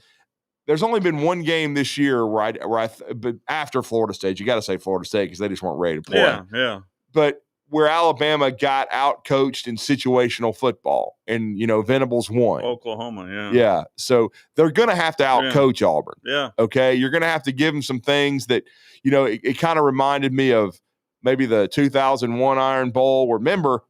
there's only been one game this year but after Florida State, you got to say Florida State because they just weren't ready to play. Yeah. But where Alabama got out-coached in situational football, and, Venables won. Oklahoma, Yeah. So they're going to have to out-coach Auburn. Yeah. Okay? You're going to have to give them some things that, it kind of reminded me of maybe the 2001 Iron Bowl. Remember,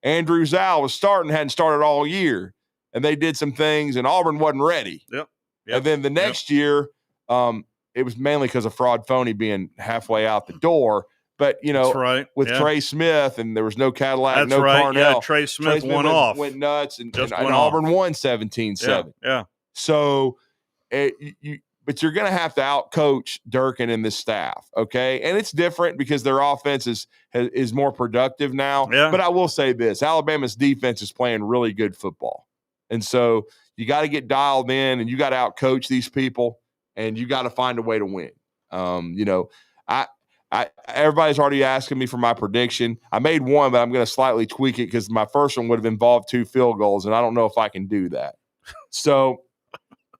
Andrew Zal was hadn't started all year. And they did some things, and Auburn wasn't ready. Yep. And then the next year, it was mainly because of Fraud Phony being halfway out the door. But, with Trey Smith, and there was no Cadillac, no Carnell. Yeah, Trey Smith went off. Went nuts, and Auburn won 17-7. Yeah. So, but you're going to have to out-coach Durkin and this staff, okay? And it's different because their offense is more productive now. Yeah. But I will say this, Alabama's defense is playing really good football. And so you got to get dialed in, and you got to out-coach these people, and you got to find a way to win. Everybody's already asking me for my prediction. I made one, but I'm going to slightly tweak it because my first one would have involved 2 field goals, and I don't know if I can do that. So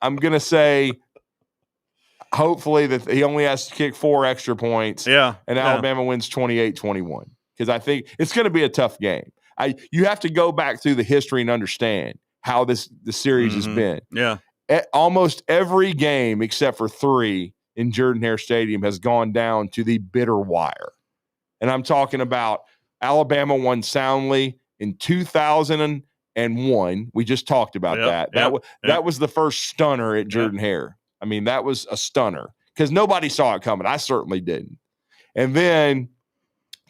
I'm going to say hopefully that he only has to kick 4 extra points. Yeah. And Alabama wins 28-21 because I think it's going to be a tough game. You have to go back through the history and understand how the series has been. Yeah. Almost every game except for 3 in Jordan-Hare Stadium has gone down to the bitter wire. And I'm talking about Alabama won soundly in 2001. We just talked about that. That was the first stunner at Jordan-Hare. I mean, that was a stunner because nobody saw it coming. I certainly didn't. And then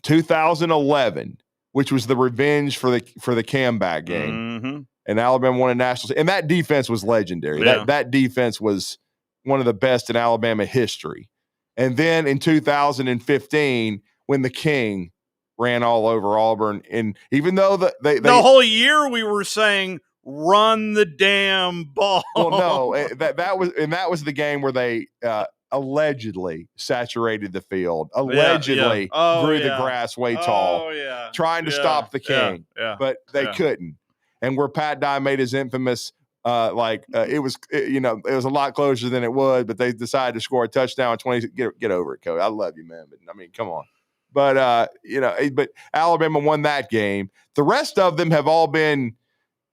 2011, which was the revenge for the Camback game. And Alabama won a national. And that defense was legendary. Yeah. That defense was one of the best in Alabama history. And then in 2015, when the King ran all over Auburn, and even though the whole year we were saying run the damn ball. Well, no, that was the game where they allegedly saturated the field, allegedly grew the grass way tall, trying to stop the King, but they couldn't. And where Pat Dye made his infamous, it was a lot closer than it was, but they decided to score a touchdown. 20. Get over it, coach. I love you, man, but I mean, come on. But but Alabama won that game. The rest of them have all been,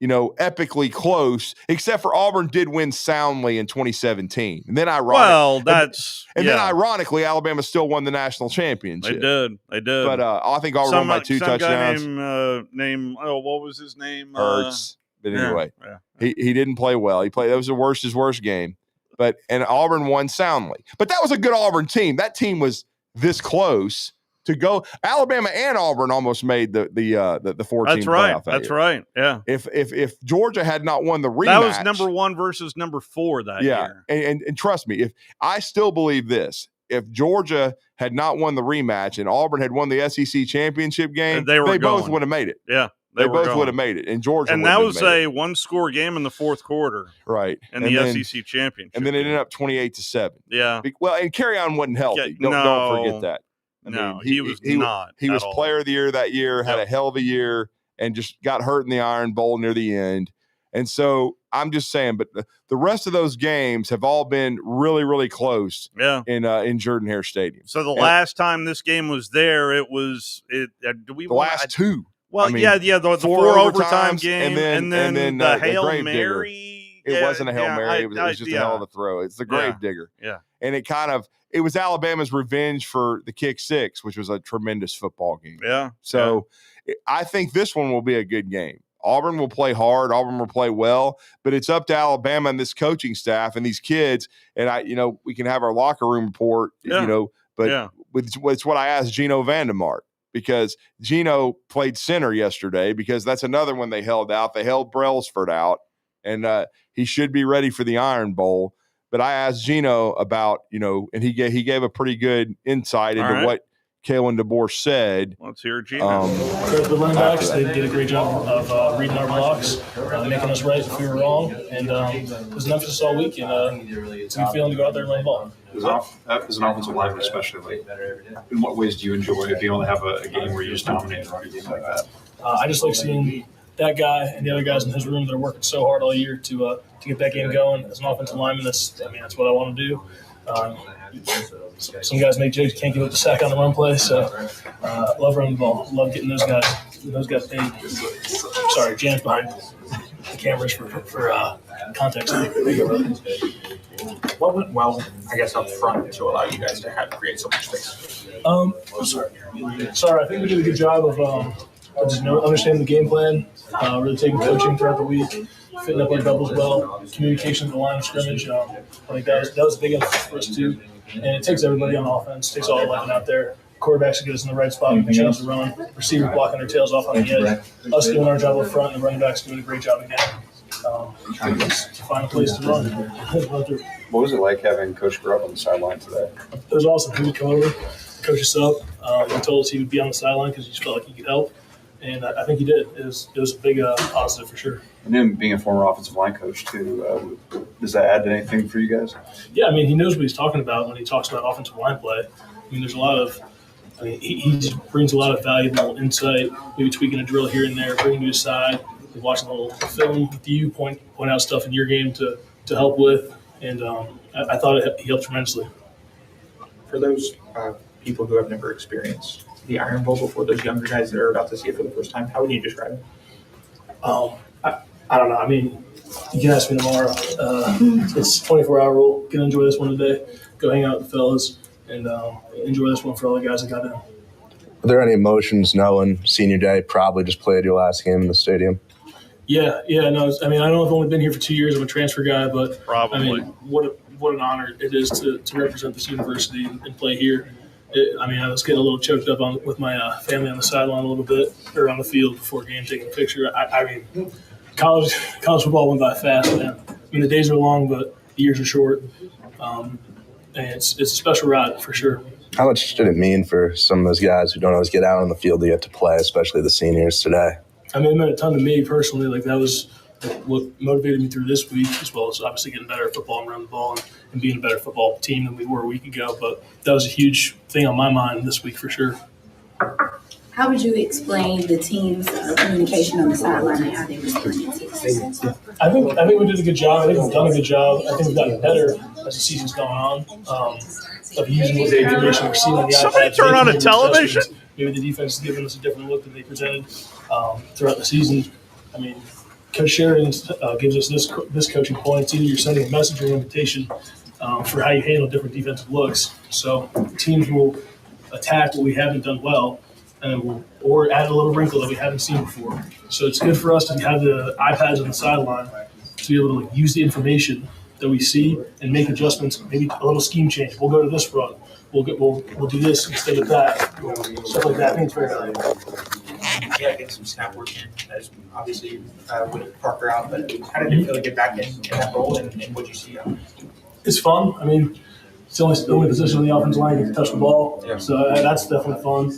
epically close, except for Auburn did win soundly in 2017. And then ironically, Alabama still won the national championship. They did. But I think Auburn won by 2 touchdowns. What was his name? Hurts. But anyway, he didn't play well. That was the worst game. And Auburn won soundly. But that was a good Auburn team. That team was this close to go. Alabama and Auburn almost made the 4-team playoff. That's right. Yeah. If Georgia had not won the rematch, that was number 1 versus number 4 that year. And trust me, if I still believe this, if Georgia had not won the rematch and Auburn had won the SEC championship game, they both would have made it. Yeah. They both would have made it. And Georgia, and that was a 1-score game in the fourth quarter, right? In the SEC championship, and then it ended up 28-7. Yeah. Well, and Carry-On wasn't healthy. Don't forget that. He was not. He was player of the year that year, had a hell of a year, and just got hurt in the Iron Bowl near the end. And so I'm just saying, but the rest of those games have all been really, really close. Yeah. In Jordan-Hare Stadium. So last time this game was there, it was last 2. Well, the 4 overtime game, and then the Hail Mary. It wasn't a Hail Mary. It was just a hell of a throw. It's the grave digger. Yeah. And it was Alabama's revenge for the kick 6, which was a tremendous football game. Yeah. So I think this one will be a good game. Auburn will play hard. Auburn will play well, but it's up to Alabama and this coaching staff and these kids. And we can have our locker room report, but it's what I asked Gino Vandemark, because Gino played center yesterday, because that's another one they held out. They held Brailsford out, and he should be ready for the Iron Bowl. But I asked Gino about, and he gave a pretty good insight into what Kalen DeBoer said. Let's hear Gino. The running backs, they did a great job of reading our blocks, making us right if we were wrong. And it was an emphasis all week, and it's a good feeling to go out there and run the ball. As an offensive lineman, especially, in what ways do you enjoy being able to have a game where you just dominate a game like that? I just like seeing that guy and the other guys in his room that are working so hard all year to get that game going. As an offensive lineman, that's what I want to do. Some guys make jokes, can't give up the sack on the run play, so love running the ball. Love getting those guys paid. Sorry, Jan's behind the cameras for context. What went well, I guess, up front to allow you guys to create so much space? Sorry, I think we did a good job of just understanding the game plan, really taking coaching throughout the week, fitting up our doubles well, communication at the line of scrimmage. I think that was a big emphasis for us too. And it takes everybody on offense, takes all 11 out there. Quarterbacks to get us in the right spot when we change the run. Receivers blocking their tails off on the edge. Us doing our job up front, and the running backs doing a great job again. To find a place to run. What was it like having Coach Grubb on the sideline today? It was awesome. He would come over, coach us up. He told us he would be on the sideline because he just felt like he could help. And I think he did. It was a big positive for sure. And then being a former offensive line coach too, does that add anything for you guys? Yeah, he knows what he's talking about when he talks about offensive line play. There's a lot of he just brings a lot of valuable insight, maybe tweaking a drill here and there, bringing you aside, watching a little film with you, point out stuff in your game to help with. And I thought he helped tremendously. For those people who have never experienced the Iron Bowl before, those younger guys that are about to see it for the first time, how would you describe it? I don't know. You can ask me tomorrow. It's a 24-hour rule. Gonna enjoy this one today. Go hang out with the fellas and enjoy this one for all the guys that got in. Are there any emotions knowing senior day probably just played your last game in the stadium? Yeah. No. I don't know if I've only been here for 2 years. I'm a transfer guy, but probably. What an honor it is to represent this university and play here. I was getting a little choked up with my family on the sideline a little bit, or on the field before game, taking a picture. College football went by fast, man. The days are long, but the years are short. And it's a special ride for sure. How much did it mean for some of those guys who don't always get out on the field to get to play, especially the seniors today? It meant a ton to me personally. That was what motivated me through this week, as well as obviously getting better at football and running the ball and being a better football team than we were a week ago. But that was a huge thing on my mind this week for sure. How would you explain the team's communication on the sideline and how they responded to this? I think we did a good job. I think we've done a good job. I think we've gotten better as the season's going on. Of using the information we're seeing on the iPad. Somebody turn on a television. Maybe the defense is giving us a different look than they presented throughout the season. Coach Sheridan gives us this coaching point. It's either you're sending a message or an invitation for how you handle different defensive looks. So teams will attack what we haven't done well, or add a little wrinkle that we haven't seen before. So it's good for us to have the iPads on the sideline to be able to use the information that we see and make adjustments, maybe a little scheme change. We'll go to this run. We'll do this instead of that. Stuff like that. I think it's very valuable. Yeah, get some snap work in. As obviously with Parker out, but how did you feel to get back in that role and what you see? It's fun. It's the only position on the offensive line you get to touch the ball, so that's definitely fun.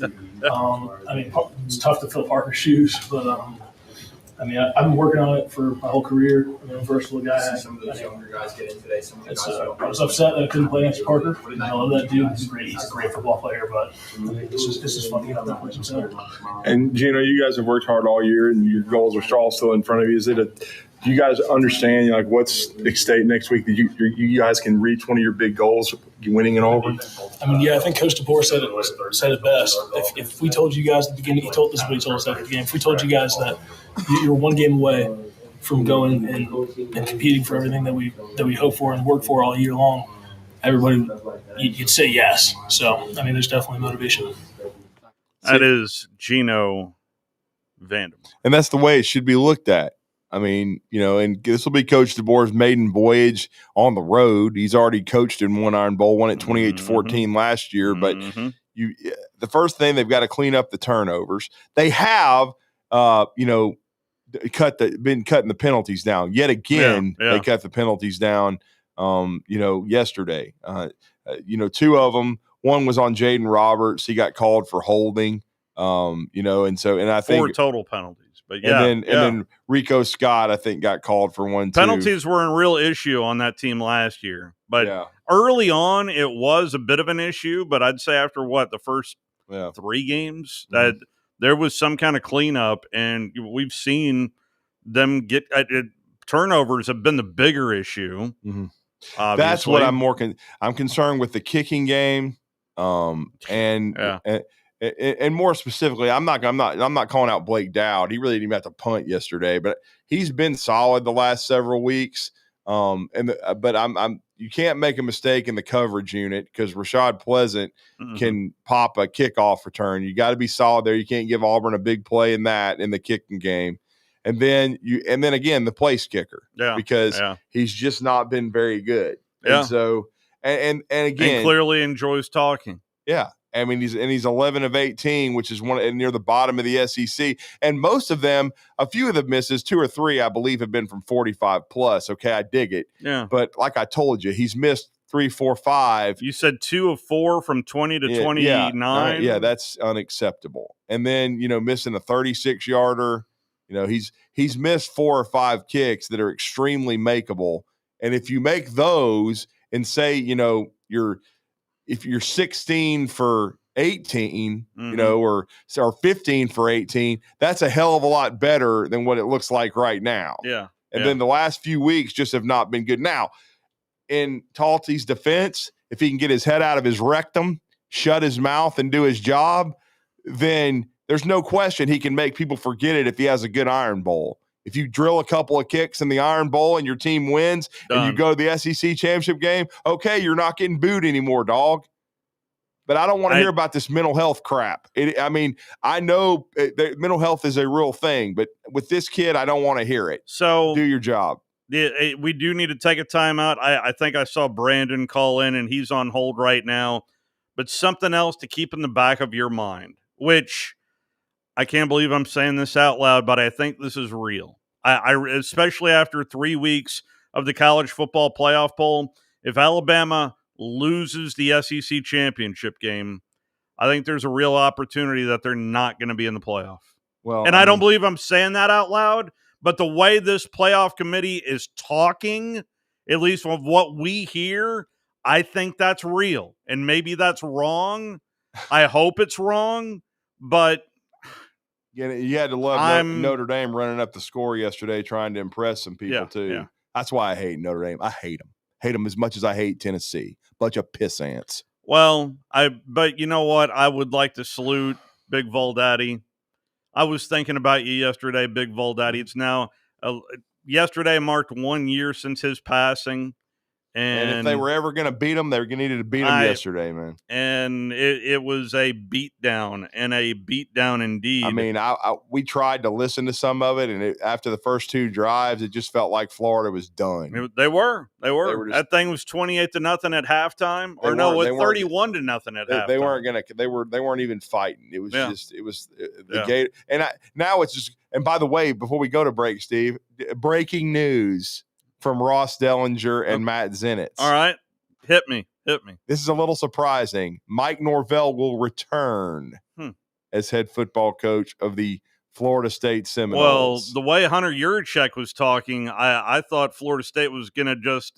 It's tough to fill Parker's shoes, but I've been working on it for my whole career. I'm a versatile guy. Some of those younger guys get in today. Some of the guys I was upset that I couldn't play next to Parker. I love that dude. He's a great football player, but it's just fun to get out there and play some center. And Gino, you guys have worked hard all year, and your goals are all still in front of you. Do you guys understand what's at stake next week? That you guys can reach one of your big goals, winning in Auburn? I think Coach DeBoer said it best. If we told you guys at the beginning, this is what he told us at the beginning. If we told you guys that you're one game away from going and competing for everything that we hope for and work for all year long, everybody, you'd say yes. So, there's definitely motivation. That is Gino Vanderbilt. And that's the way it should be looked at. I mean, and this will be Coach DeBoer's maiden voyage on the road. He's already coached in one Iron Bowl, won it 28-14 last year. But the first thing, they've got to clean up the turnovers. They have, been cutting the penalties down. Yet again, they cut the penalties down, yesterday. Two of them. One was on Jaden Roberts. He got called for holding, and I think 4 total penalties. But and then Rico Scott, I think, got called for one too. Penalties were a real issue on that team last year. But early on, it was a bit of an issue. But I'd say after the first 3 games, that there was some kind of cleanup, and we've seen them get turnovers have been the bigger issue. That's what I'm concerned with the kicking game, and more specifically, I'm not calling out Blake Dowd. He really didn't even have to punt yesterday, but he's been solid the last several weeks. But you can't make a mistake in the coverage unit because Rashad Pleasant can pop a kickoff return. You got to be solid there. You can't give Auburn a big play in the kicking game. And then again, the place kicker, because he's just not been very good. Yeah. And so, and again, and clearly enjoys talking. Yeah. I mean, he's 11 of 18, which is near the bottom of the SEC. And most of them, a few of the misses, 2 or 3, I believe, have been from 45 plus. Okay, I dig it. Yeah. But like I told you, he's missed 3, 4, 5. You said 2 of 4 from 20 to 29. Yeah, that's unacceptable. And then missing a 36-yarder. He's missed 4 or 5 kicks that are extremely makeable. And if you make those and say if you're 16 for 18, or 15 for 18, that's a hell of a lot better than what it looks like right now. Yeah. And then the last few weeks just have not been good. Now, in Talty's defense, if he can get his head out of his rectum, shut his mouth, and do his job, then there's no question he can make people forget it if he has a good Iron Bowl. If you drill a couple of kicks in the Iron Bowl and your team wins and you go to the SEC championship game, okay, you're not getting booed anymore, dog. But I don't want to hear about this mental health crap. I know that mental health is a real thing, but with this kid, I don't want to hear it. So do your job. We do need to take a timeout. I think I saw Brandon call in, and he's on hold right now. But something else to keep in the back of your mind, which I can't believe I'm saying this out loud, but I think this is real. I especially after 3 weeks of the college football playoff poll, if Alabama loses the SEC championship game, I think there's a real opportunity that they're not going to be in the playoff. Well, and I don't believe I'm saying that out loud, but the way this playoff committee is talking, at least of what we hear, I think that's real. And maybe that's wrong. I hope it's wrong, but you had to love Notre Dame running up the score yesterday, trying to impress some people too. Yeah. That's why I hate Notre Dame. I hate them. Hate them as much as I hate Tennessee. Bunch of piss ants. Well, but you know what? I would like to salute Big Vol Daddy. I was thinking about you yesterday, Big Vol Daddy. It's now yesterday marked 1 year since his passing. And if they were ever going to beat them, they needed to beat them yesterday, man. And it was a beatdown, and a beatdown indeed. I mean, we tried to listen to some of it, and after the first 2 drives, it just felt like Florida was done. They were. That thing was 28-0 at halftime, or no, 31-0 at halftime. They weren't going to. They weren't even fighting. It was the gate. And now it's just. And by the way, before we go to break, Steve, breaking news from Ross Dellinger and Matt Zenitz. All right. Hit me. This is a little surprising. Mike Norvell will return as head football coach of the Florida State Seminoles. Well, the way Hunter Yurchek was talking, I thought Florida State was going to just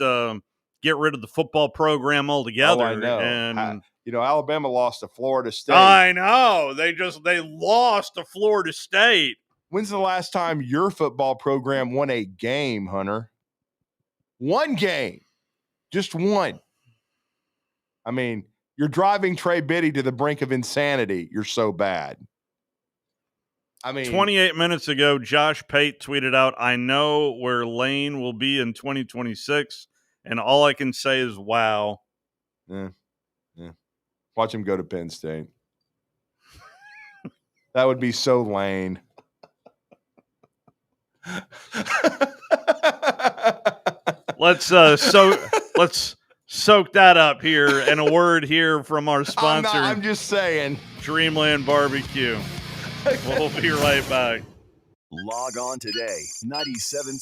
get rid of the football program altogether. Oh, I know. And Alabama lost to Florida State. I know. They lost to Florida State. When's the last time your football program won a game, Hunter? 1 game. Just 1. I mean, you're driving Trey Biddy to the brink of insanity. You're so bad. I mean, 28 minutes ago, Josh Pate tweeted out, "I know where Lane will be in 2026, and all I can say is wow." Yeah. Watch him go to Penn State. That would be so Lane. Let's soak that up here, and a word here from our sponsor. I'm just saying. Dreamland BBQ. We'll be right back. Log on today, 97.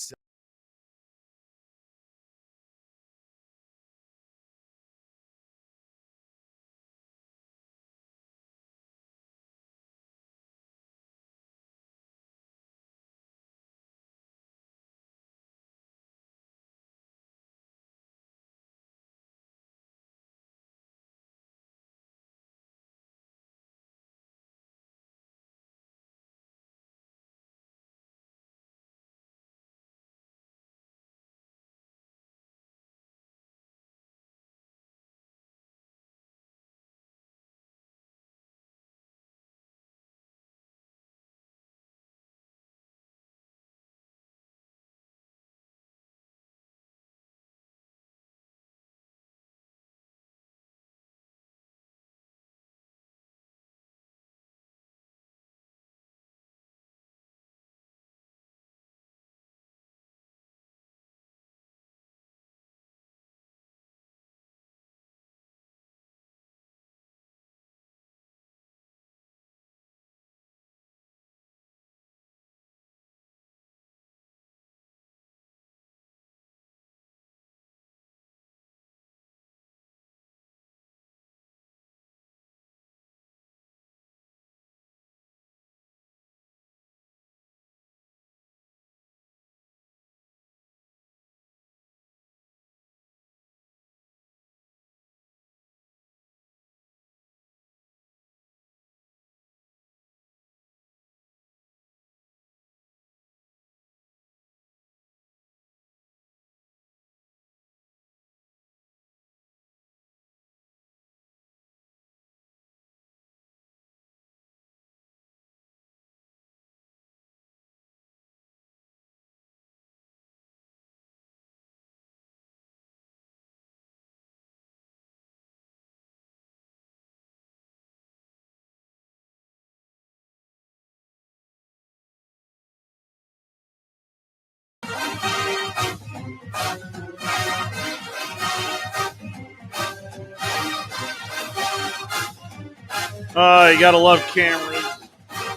You gotta love cameras.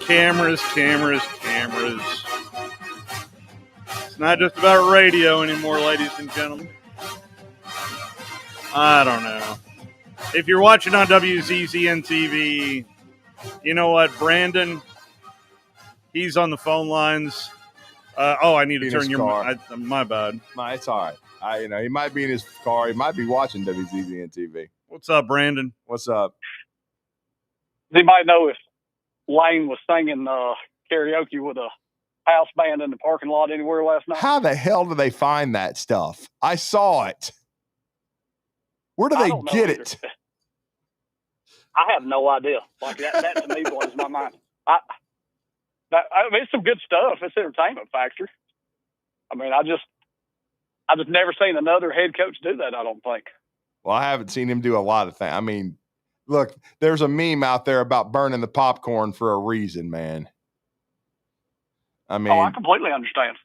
Cameras. It's not just about radio anymore, ladies and gentlemen. I don't know. If you're watching on WZZN TV, you know what, Brandon? He's on the phone lines. I need to turn your my bad. It's all right. He might be in his car. He might be watching WZZN TV. What's up, Brandon? What's up? Does anybody know if Lane was singing karaoke with a house band in the parking lot anywhere last night? How the hell do they find that stuff? I saw it. Where do they get it? I have no idea. Like that to me blows my mind. It's some good stuff. It's entertainment factor. I mean, I just never seen another head coach do that, I don't think. Well, I haven't seen him do a lot of things. I mean, look, there's a meme out there about burning the popcorn for a reason, man. I mean, I completely understand.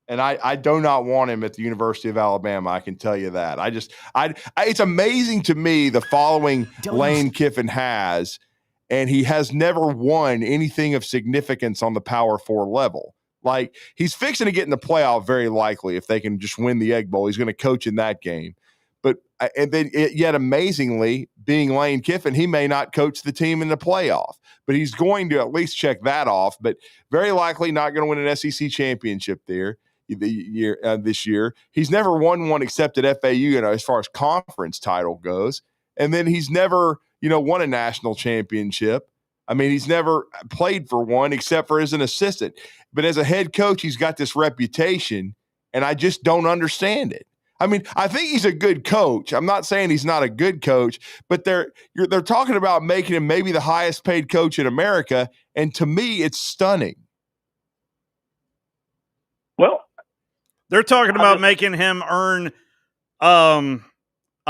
And I do not want him at the University of Alabama. I can tell you that. It's amazing to me the following Lane Kiffin has, and he has never won anything of significance on the Power 4 level. Like, he's fixing to get in the playoff very likely if they can just win the Egg Bowl. He's going to coach in that game. Yet amazingly, being Lane Kiffin, he may not coach the team in the playoff, but he's going to at least check that off. But very likely not going to win an SEC championship this year. He's never won one except at FAU, as far as conference title goes. And then he's never, won a national championship. I mean, he's never played for one except for as an assistant. But as a head coach, he's got this reputation, and I just don't understand it. I mean, I think he's a good coach. I'm not saying he's not a good coach, but they're talking about making him maybe the highest paid coach in America, and to me, it's stunning. Well, they're talking about making him earn $1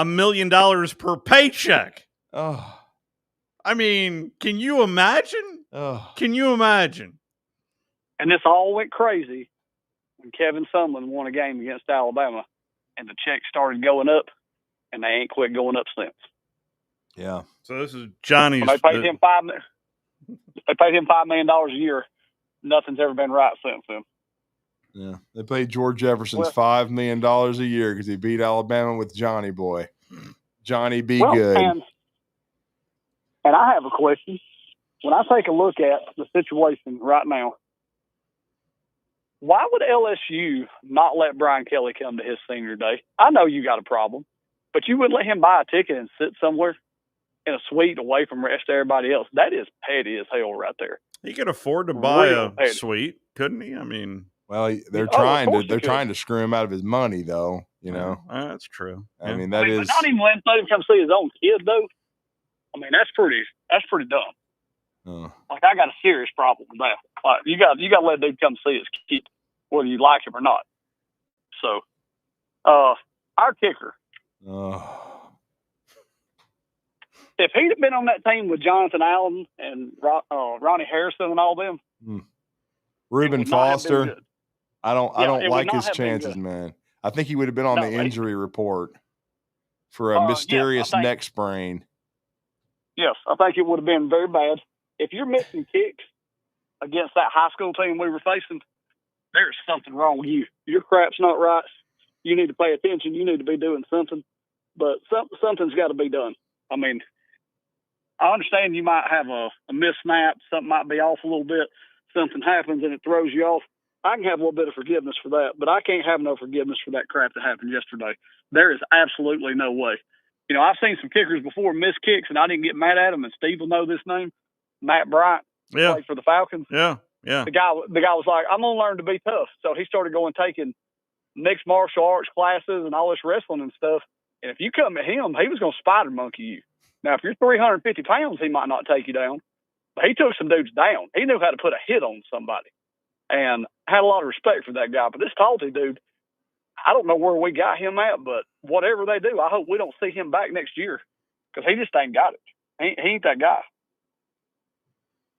million per paycheck. Oh, I mean, can you imagine? Oh. Can you imagine? And this all went crazy when Kevin Sumlin won a game against Alabama, and the checks started going up, and they ain't quit going up since. Yeah. So this is Johnny's. When they paid him $5 million a year. Nothing's ever been right since then. Yeah. They paid George Jefferson's $5 million a year because he beat Alabama with Johnny Boy. Johnny be good. And I have a question. When I take a look at the situation right now, why would LSU not let Brian Kelly come to his senior day? I know you got a problem, but you wouldn't let him buy a ticket and sit somewhere in a suite away from the rest of everybody else. That is petty as hell right there. He could afford to buy a suite, couldn't he? I mean, well, they're trying to screw him out of his money, though. You know, that's true. I mean, that is. But not even let him come see his own kid, though. I mean, that's pretty dumb. Like, I got a serious problem with that. Like, you got to let dude come see his kid, whether you like him or not. So, our kicker. If he'd have been on that team with Jonathan Allen and Ronnie Harrison and all them, Reuben Foster, I don't like his have chances, man. I think he would have been on the injury report for a mysterious neck sprain. Yes, I think it would have been very bad. If you're missing kicks against that high school team we were facing, there's something wrong with you. Your crap's not right. You need to pay attention. You need to be doing something. But something's got to be done. I mean, I understand you might have a missnap. Something might be off a little bit. Something happens and it throws you off. I can have a little bit of forgiveness for that, but I can't have no forgiveness for that crap that happened yesterday. There is absolutely no way. You know, I've seen some kickers before miss kicks, and I didn't get mad at them, and Steve will know this name. Matt Bryant played for the Falcons. Yeah. The guy was like, I'm going to learn to be tough. So he started taking mixed martial arts classes and all this wrestling and stuff. And if you come at him, he was going to spider monkey you. Now, if you're 350 pounds, he might not take you down. But he took some dudes down. He knew how to put a hit on somebody. And had a lot of respect for that guy. But this Talty dude, I don't know where we got him at, but whatever they do, I hope we don't see him back next year because he just ain't got it. He ain't that guy.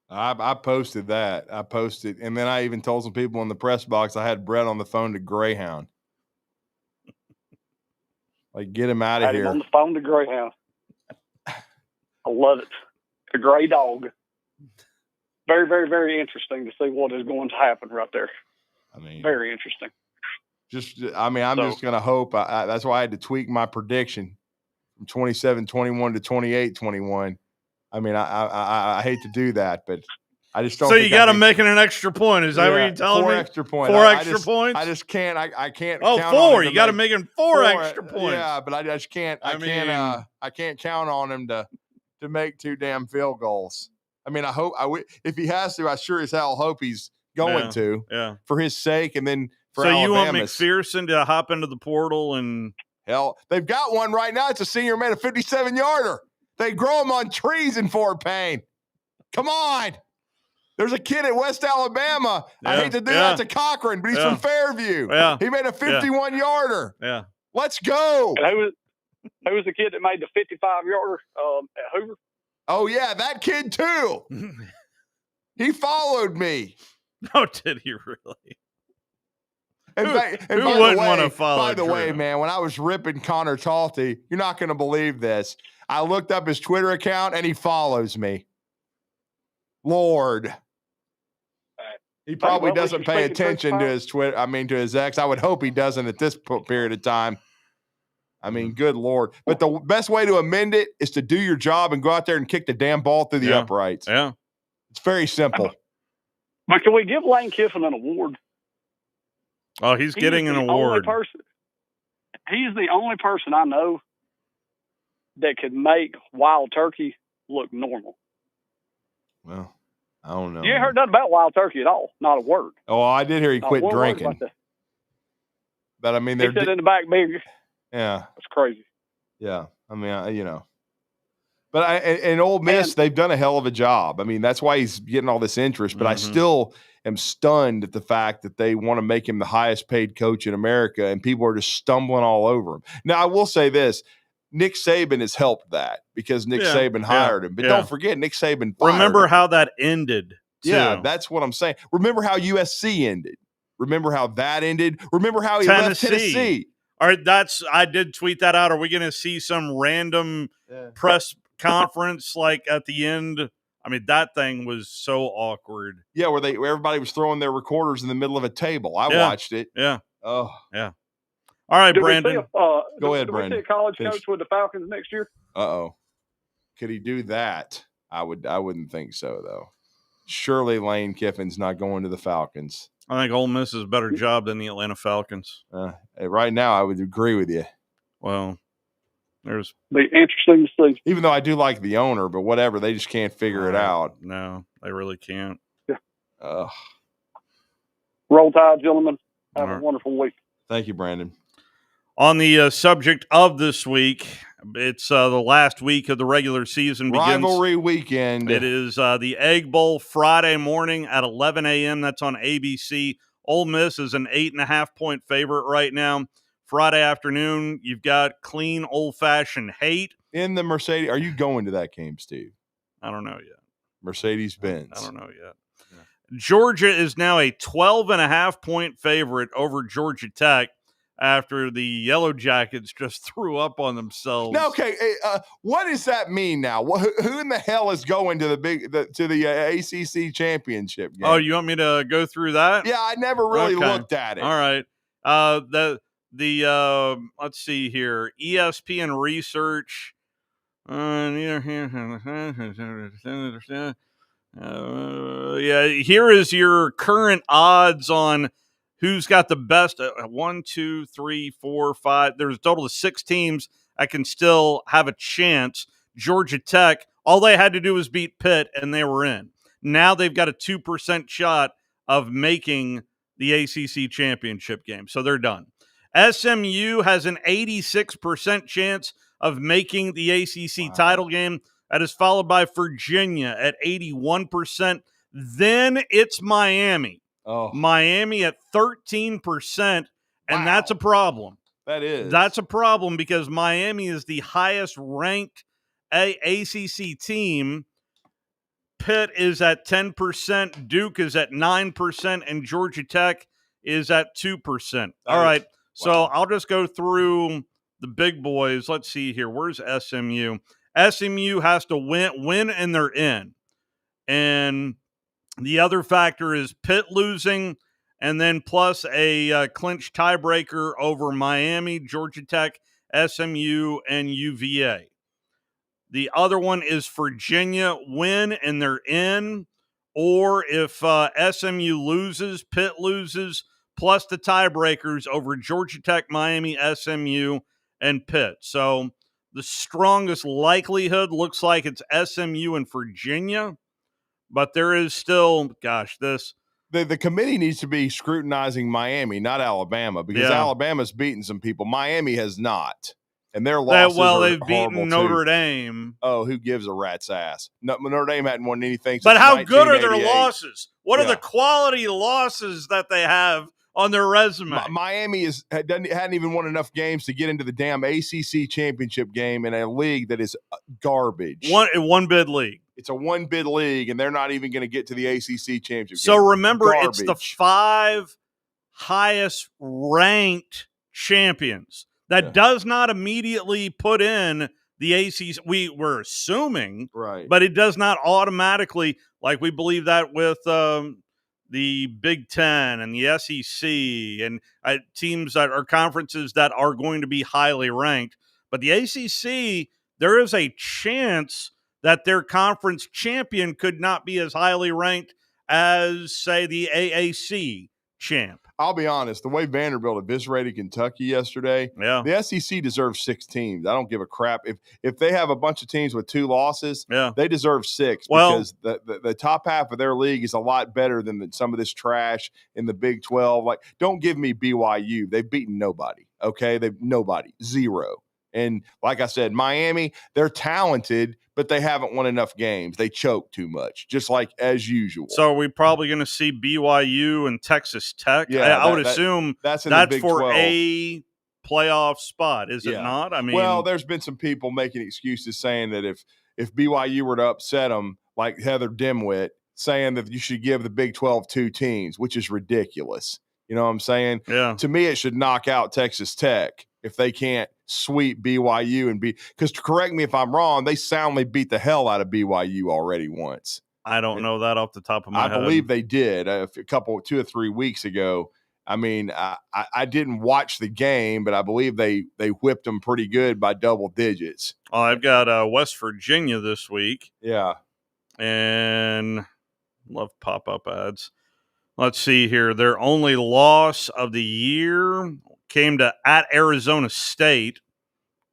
I posted that. And then I even told some people in the press box I had Brett on the phone to Greyhound. Like, get him out of here. On the phone to Greyhound. I love it. The gray dog. Very, very, very interesting to see what is going to happen right there. I mean, very interesting. I'm just going to hope. That's why I had to tweak my prediction from 27-21 to 28-21. I mean, I hate to do that, but I just don't. So you got to make it an extra point. Is that what you're telling me? 4 extra points. 4 extra points. I just can't. I can't. Oh, count 4. On you got to make it 4 extra points. Yeah, but I just can't. I can't count on him to make 2 damn field goals. I mean, I hope if he has to, I sure as hell hope he's going to. Yeah. For his sake, and then for so Alabama's. You want McPherson to hop into the portal and hell, they've got one right now. It's a senior man, a 57-yarder. They grow them on trees in Fort Payne. Come on. There's a kid at West Alabama. I hate to do that to Cochran, but he's from Fairview. Yeah. He made a 51-yarder. Yeah. Let's go. And who was the kid that made the 55-yarder at Hoover? Oh, yeah, that kid too. He followed me. Oh, did he really? Who wouldn't want to follow? By the way, man, when I was ripping Connor Talty, you're not going to believe this. I looked up his Twitter account, and he follows me. Lord. He probably doesn't pay attention to his Twitter. To his ex. I would hope he doesn't at this period of time. I mean, good Lord. But the best way to amend it is to do your job and go out there and kick the damn ball through the uprights. Yeah. It's very simple. But can we give Lane Kiffin an award? Oh, he's getting an award. He's the only person I know that could make Wild Turkey look normal. Well, I don't know. You ain't heard nothing about Wild Turkey at all. Not a word. Oh, I did hear he Not quit one word drinking. about that. But I mean, He said in the back big. Yeah. That's crazy. Yeah. I mean, But in Ole Miss, they've done a hell of a job. I mean, that's why he's getting all this interest. But I still am stunned at the fact that they want to make him the highest paid coach in America, and people are just stumbling all over him. Now, I will say this. Nick Saban has helped that because Nick Saban hired him. But don't forget, Nick Saban fired Remember him. how that ended, too. Yeah, that's what I'm saying. Remember how USC ended. Remember how that ended? Remember how he left Tennessee? All right, I did tweet that out. Are we going to see some random press conference like at the end? I mean, that thing was so awkward. Yeah, where everybody was throwing their recorders in the middle of a table. I watched it. Yeah. Oh, yeah. All right, Brandon. Go ahead, do Brandon. we see a college coach with the Falcons next year? Uh-oh. Could he do that? I wouldn't think so, though. Surely Lane Kiffin's not going to the Falcons. I think Ole Miss is a better job than the Atlanta Falcons. Right now, I would agree with you. Well, there's be interesting to see. Even though I do like the owner, but whatever, they just can't figure it out. No, they really can't. Yeah. Roll Tide, gentlemen. Have a wonderful week. Thank you, Brandon. On the subject of this week, it's the last week of the regular season. Rivalry weekend. It is the Egg Bowl Friday morning at 11 a.m. That's on ABC. Ole Miss is an 8.5-point favorite right now. Friday afternoon, you've got clean, old-fashioned hate. In the Mercedes. Are you going to that game, Steve? I don't know yet. Mercedes-Benz. I don't know yet. Yeah. Georgia is now a 12.5-point favorite over Georgia Tech after the Yellow Jackets just threw up on themselves. Now, okay, what does that mean now? Who in the hell is going to the ACC championship game? Oh, you want me to go through that? Yeah, I never really looked at it. All right. Let's see here. ESPN research. Here is your current odds on who's got the best. 1, 2, 3, 4, 5. There's a total of 6 teams that can still have a chance. Georgia Tech, all they had to do was beat Pitt, and they were in. Now they've got a 2% shot of making the ACC championship game, so they're done. SMU has an 86% chance of making the ACC title game. That is followed by Virginia at 81%. Then it's Miami. Miami at 13%, and that's a problem. That is. That's a problem because Miami is the highest ranked ACC team. Pitt is at 10%, Duke is at 9%, and Georgia Tech is at 2%. All right, so I'll just go through the big boys. Let's see here. Where's SMU? SMU has to win, and they're in. And the other factor is Pitt losing, and then plus a clinch tiebreaker over Miami, Georgia Tech, SMU, and UVA. The other one is Virginia win, and they're in. Or if SMU loses, Pitt loses, plus the tiebreakers over Georgia Tech, Miami, SMU, and Pitt. So the strongest likelihood looks like it's SMU and Virginia. But there is still, the committee needs to be scrutinizing Miami, not Alabama, because Alabama's beaten some people. Miami has not. And their losses they've beaten Notre Dame. Oh, who gives a rat's ass? Notre Dame hadn't won anything since But how good are their 1988. losses? What are the quality losses that they have on their resume? Miami hadn't even won enough games to get into the damn ACC championship game in a league that is garbage. One bid league. It's a one bid league, and they're not even going to get to the ACC championship So game. remember, Garbage. it's the 5 highest ranked champions. That does not immediately put in the ACC. We're assuming, right? But it does not automatically, like we believe that with the Big Ten and the SEC and teams that are conferences that are going to be highly ranked. But the ACC, there is a chance that their conference champion could not be as highly ranked as, say, the AAC champ. I'll be honest, the way Vanderbilt eviscerated Kentucky yesterday, the SEC deserves 6 teams. I don't give a crap. If they have a bunch of teams with 2 losses, they deserve 6 because the top half of their league is a lot better than some of this trash in the Big 12. Like, don't give me BYU. They've beaten nobody, okay? Nobody. 0. And like I said, Miami, they're talented, but they haven't won enough games. They choke too much, just like as usual. So are we probably going to see BYU and Texas Tech? Yeah, I would assume that's for 12. A playoff spot, is it not? I mean, well, there's been some people making excuses saying that if BYU were to upset them, like Heather Dimwit, saying that you should give the Big 12 2 teams, which is ridiculous. You know what I'm saying? Yeah. To me, it should knock out Texas Tech if they can't sweep BYU and because correct me if I'm wrong, they soundly beat the hell out of BYU already once. I don't know that off the top of my head. I believe they did a couple, 2 or 3 weeks ago. I mean, I didn't watch the game, but I believe they whipped them pretty good by double digits. Oh, I've got West Virginia this week. Yeah. And love pop-up ads. Let's see here. Their only loss of the year came to at Arizona State.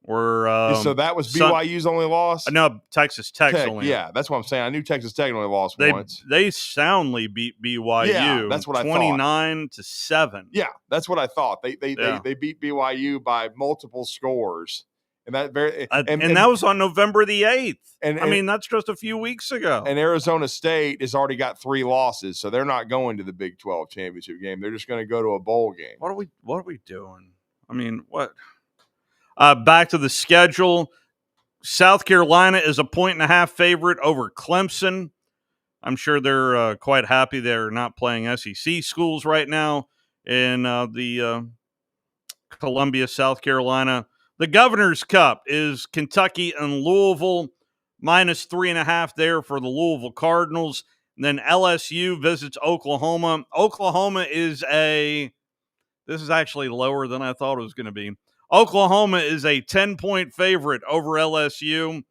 So that was BYU's only loss? No, Texas Tech's only. Yeah, that's what I'm saying. I knew Texas Tech only lost once. They soundly beat BYU. Yeah, that's what I thought. 29-7. Yeah, that's what I thought. They beat BYU by multiple scores. And that that was on November the 8th. And that's just a few weeks ago. And Arizona State has already got 3 losses, so they're not going to the Big 12 championship game. They're just going to go to a bowl game. What are we doing? I mean, what? Back to the schedule. South Carolina is a 1.5 favorite over Clemson. I'm sure they're quite happy they're not playing SEC schools right now in the Columbia, South Carolina. The Governor's Cup is Kentucky and Louisville, -3.5 there for the Louisville Cardinals. And then LSU visits Oklahoma. Oklahoma is this is actually lower than I thought it was going to be. Oklahoma is a 10-point favorite over LSU.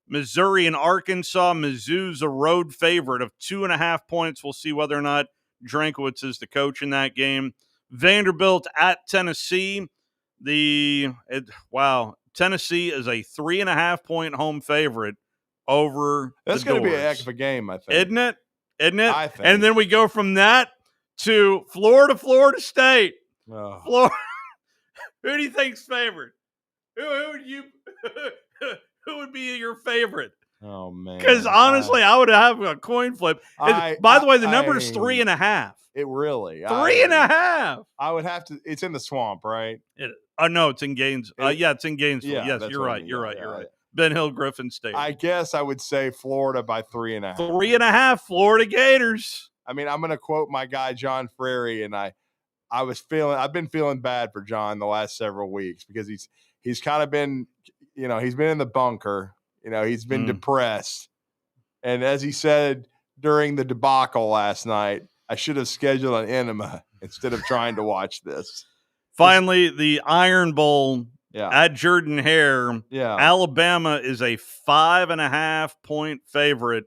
Missouri and Arkansas. Mizzou's a road favorite of 2.5 points. We'll see whether or not Drankiewicz is the coach in that game. Vanderbilt at Tennessee. Tennessee is a 3.5-point home favorite over That's going to be a heck of a game, I think. Isn't it? I think. And then we go from that to Florida State. Oh. Florida. Who do you think's favorite? Who would be your favorite? Oh man! Because honestly, I would have a coin flip. By the way, the number is 3.5. It really 3.5. I would have to. It's in the swamp, right? No, it's in Gainesville. It's in Gainesville. Yeah, yes, you're right. You're right. Ben Hill Griffin State. I guess I would say Florida by 3.5. 3.5. Florida Gators. I mean, I'm going to quote my guy John Frary, and I've been feeling bad for John the last several weeks because he's kind of been, he's been in the bunker, he's been depressed. And as he said during the debacle last night, I should have scheduled an enema instead of trying to watch this. Finally, the Iron Bowl at Jordan-Hare. Yeah. Alabama is a 5.5-point favorite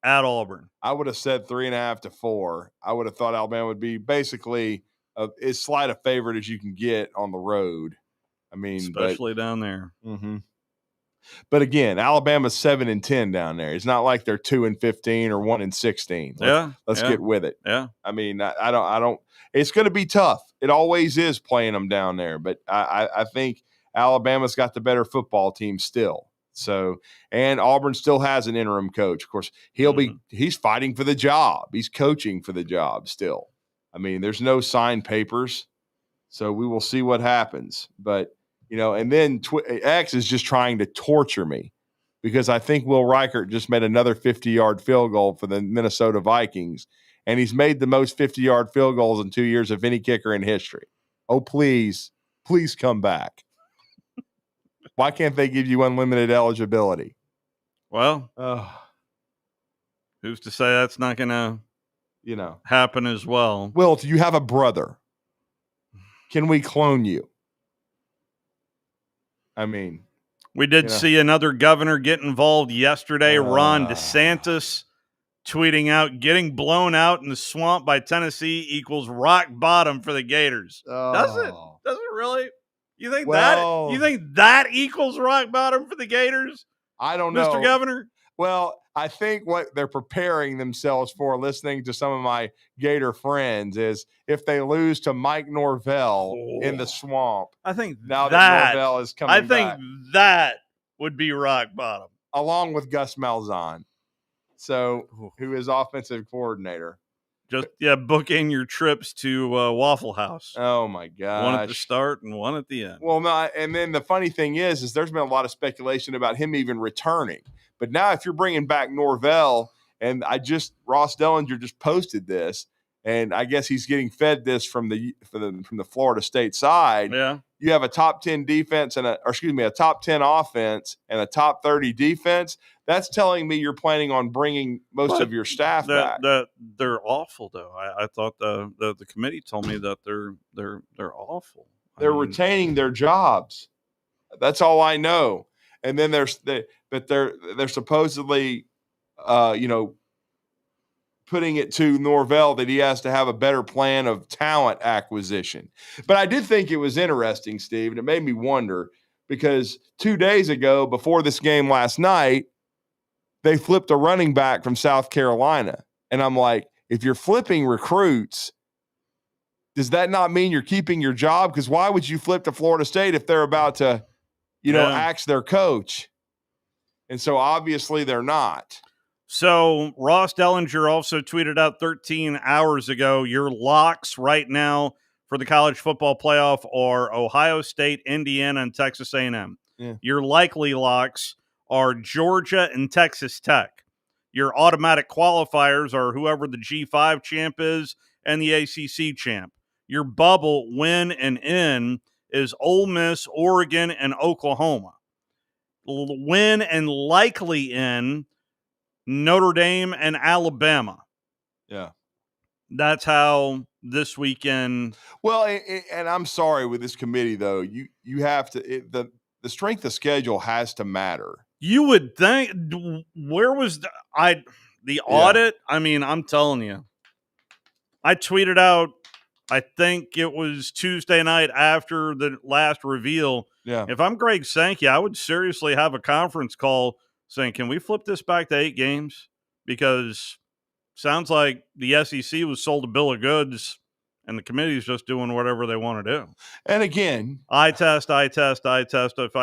at Auburn. I would have said 3.5 to 4. I would have thought Alabama would be basically as slight a favorite as you can get on the road. I mean, especially down there. Mm-hmm. But again, Alabama's 7-10 down there. It's not like they're 2-15 or 1-16. Let's get with it. Yeah. I mean, I don't. It's going to be tough. It always is playing them down there. But I think Alabama's got the better football team still. So, and Auburn still has an interim coach. Of course, he's fighting for the job. He's coaching for the job still. I mean, there's no signed papers, so we will see what happens. But, and then X is just trying to torture me because I think Will Reichert just made another 50-yard field goal for the Minnesota Vikings, and he's made the most 50-yard field goals in 2 years of any kicker in history. Oh, please come back. Why can't they give you unlimited eligibility? Well, who's to say that's not going to happen as well? Will, do you have a brother? Can we clone you? I mean, we did see another governor get involved yesterday. Ron DeSantis tweeting out, getting blown out in the swamp by Tennessee equals rock bottom for the Gators. Does it? Does it really? You think that equals rock bottom for the Gators? I don't know, Mr. Governor. Well, I think what they're preparing themselves for, listening to some of my Gator friends, is if they lose to Mike Norvell in the swamp. I think that Norvell is coming back. That would be rock bottom. Along with Gus Malzahn, who is offensive coordinator. Just book in your trips to Waffle House. Oh my gosh. One at the start and one at the end. Well, no, and then the funny thing is there's been a lot of speculation about him even returning. But now if you're bringing back Norvell, and Ross Dellinger just posted this, and I guess he's getting fed this from the Florida State side. Yeah. You have a top 10 defense a top 10 offense and a top 30 defense. That's telling me you're planning on bringing most of your staff back. They're awful, though. I thought the committee told me that they're awful. They're retaining their jobs. That's all I know. And then they're supposedly, putting it to Norvell that he has to have a better plan of talent acquisition. But I did think it was interesting, Steve, and it made me wonder because 2 days ago, before this game last night, they flipped a running back from South Carolina. And I'm like, if you're flipping recruits, does that not mean you're keeping your job? Because why would you flip to Florida State if they're about to, axe their coach? And so obviously they're not. So Ross Dellinger also tweeted out 13 hours ago, your locks right now for the college football playoff are Ohio State, Indiana, and Texas A&M. Yeah. Your likely locks are Georgia and Texas Tech. Your automatic qualifiers are whoever the G5 champ is and the ACC champ. Your bubble win and in is Ole Miss, Oregon, and Oklahoma. Win and likely in Notre Dame and Alabama. Yeah. That's how this weekend. Well, and I'm sorry with this committee, though. You have to the strength of schedule has to matter. You would think. Where was the audit? I mean, I'm telling you. I tweeted out, I think it was Tuesday night after the last reveal. Yeah. If I'm Greg Sankey, I would seriously have a conference call saying, can we flip this back to 8 games? Because sounds like the SEC was sold a bill of goods and the committee's just doing whatever they want to do. And again, I test. If I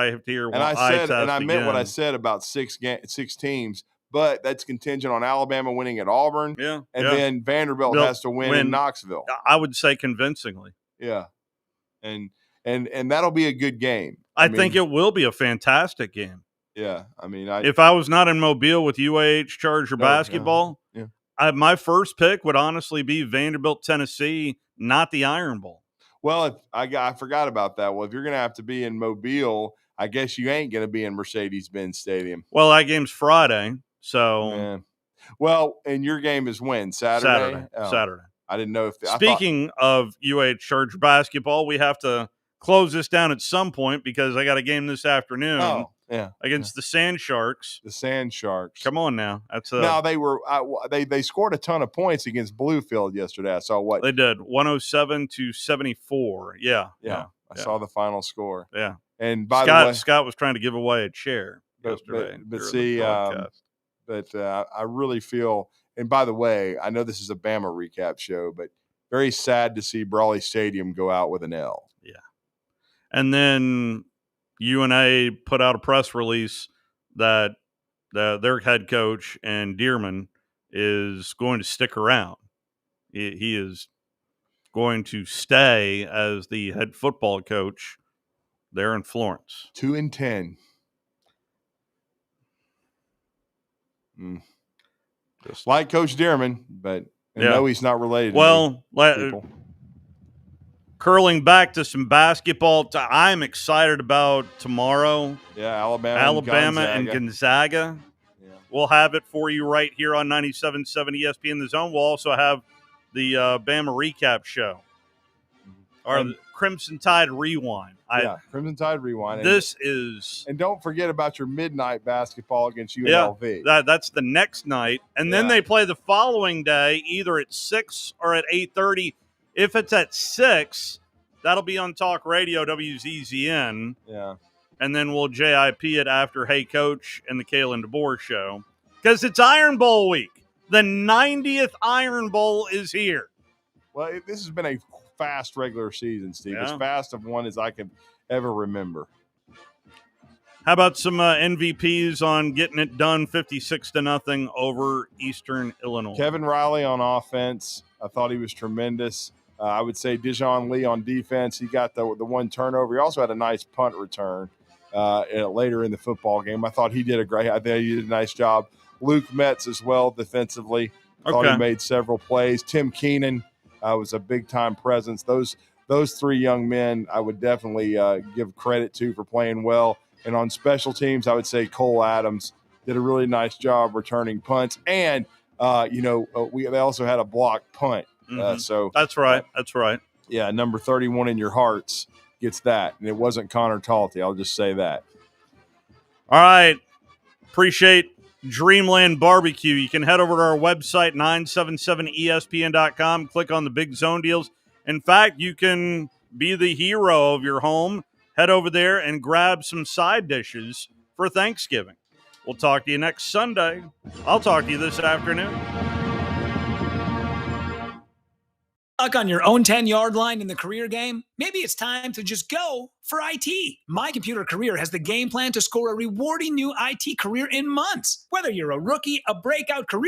have to hear and I meant what I said about six teams, but that's contingent on Alabama winning at Auburn. Yeah. And then Vanderbilt has to win in Knoxville. I would say convincingly. Yeah. And that'll be a good game. I think it will be a fantastic game. Yeah. I mean, if I was not in Mobile with UAH Charger basketball, my first pick would honestly be Vanderbilt, Tennessee, not the Iron Bowl. Well, I forgot about that. Well, if you're going to have to be in Mobile, I guess you ain't going to be in Mercedes-Benz Stadium. Well, that game's Friday, so. Yeah. Well, and your game is when? Saturday? Saturday. I didn't know if. Speaking of UAH Charger basketball, we have to close this down at some point because I got a game this afternoon. Oh, yeah. Against the Sand Sharks. The Sand Sharks. Come on now. Now they scored a ton of points against Bluefield yesterday. I saw what they did, 107-74. Yeah. I saw the final score. Yeah. And by the way, Scott was trying to give away a chair yesterday. But see, I really feel. And by the way, I know this is a Bama recap show, but very sad to see Brawley Stadium go out with an L. Yeah. And then UNA put out a press release that their head coach and Dearman is going to stick around. He is going to stay as the head football coach there in Florence. 2-10. Just like Coach Dearman, but no, he's not related. Well, curling back to some basketball, I'm excited about tomorrow. Yeah, Alabama and Gonzaga. Yeah. We'll have it for you right here on 97.7 ESPN The Zone. We'll also have the Bama recap show. Or the Crimson Tide Rewind. Crimson Tide Rewind. And don't forget about your midnight basketball against UNLV. Yeah, that's the next night. And then they play the following day, either at 6 or at 8:30. If it's at 6, that'll be on Talk Radio, WZZN. Yeah. And then we'll JIP it after Hey Coach and the Kalen DeBoer show. Because it's Iron Bowl week. The 90th Iron Bowl is here. Well, this has been a fast regular season, Steve. Yeah. As fast of one as I can ever remember. How about some MVPs on getting it done 56-0 over Eastern Illinois? Kevin Riley on offense. I thought he was tremendous. I would say Dijon Lee on defense. He got the one turnover. He also had a nice punt return later in the football game. I thought he did a nice job. Luke Metz as well defensively. Thought Okay. he made several plays. Tim Keenan was a big-time presence. Those three young men I would definitely give credit to for playing well. And on special teams, I would say Cole Adams did a really nice job returning punts. And, they also had a blocked punt. So That's right. That's right. Yeah, number 31 in your hearts gets that. And it wasn't Connor Talty. I'll just say that. All right. Appreciate Dreamland Barbecue. You can head over to our website, 977ESPN.com, click on the Big Zone deals. In fact, you can be the hero of your home. Head over there and grab some side dishes for Thanksgiving. We'll talk to you next Sunday. I'll talk to you this afternoon. Stuck on your own 10-yard line in the career game? Maybe it's time to just go for IT. My Computer Career has the game plan to score a rewarding new IT career in months. Whether you're a rookie, a breakout career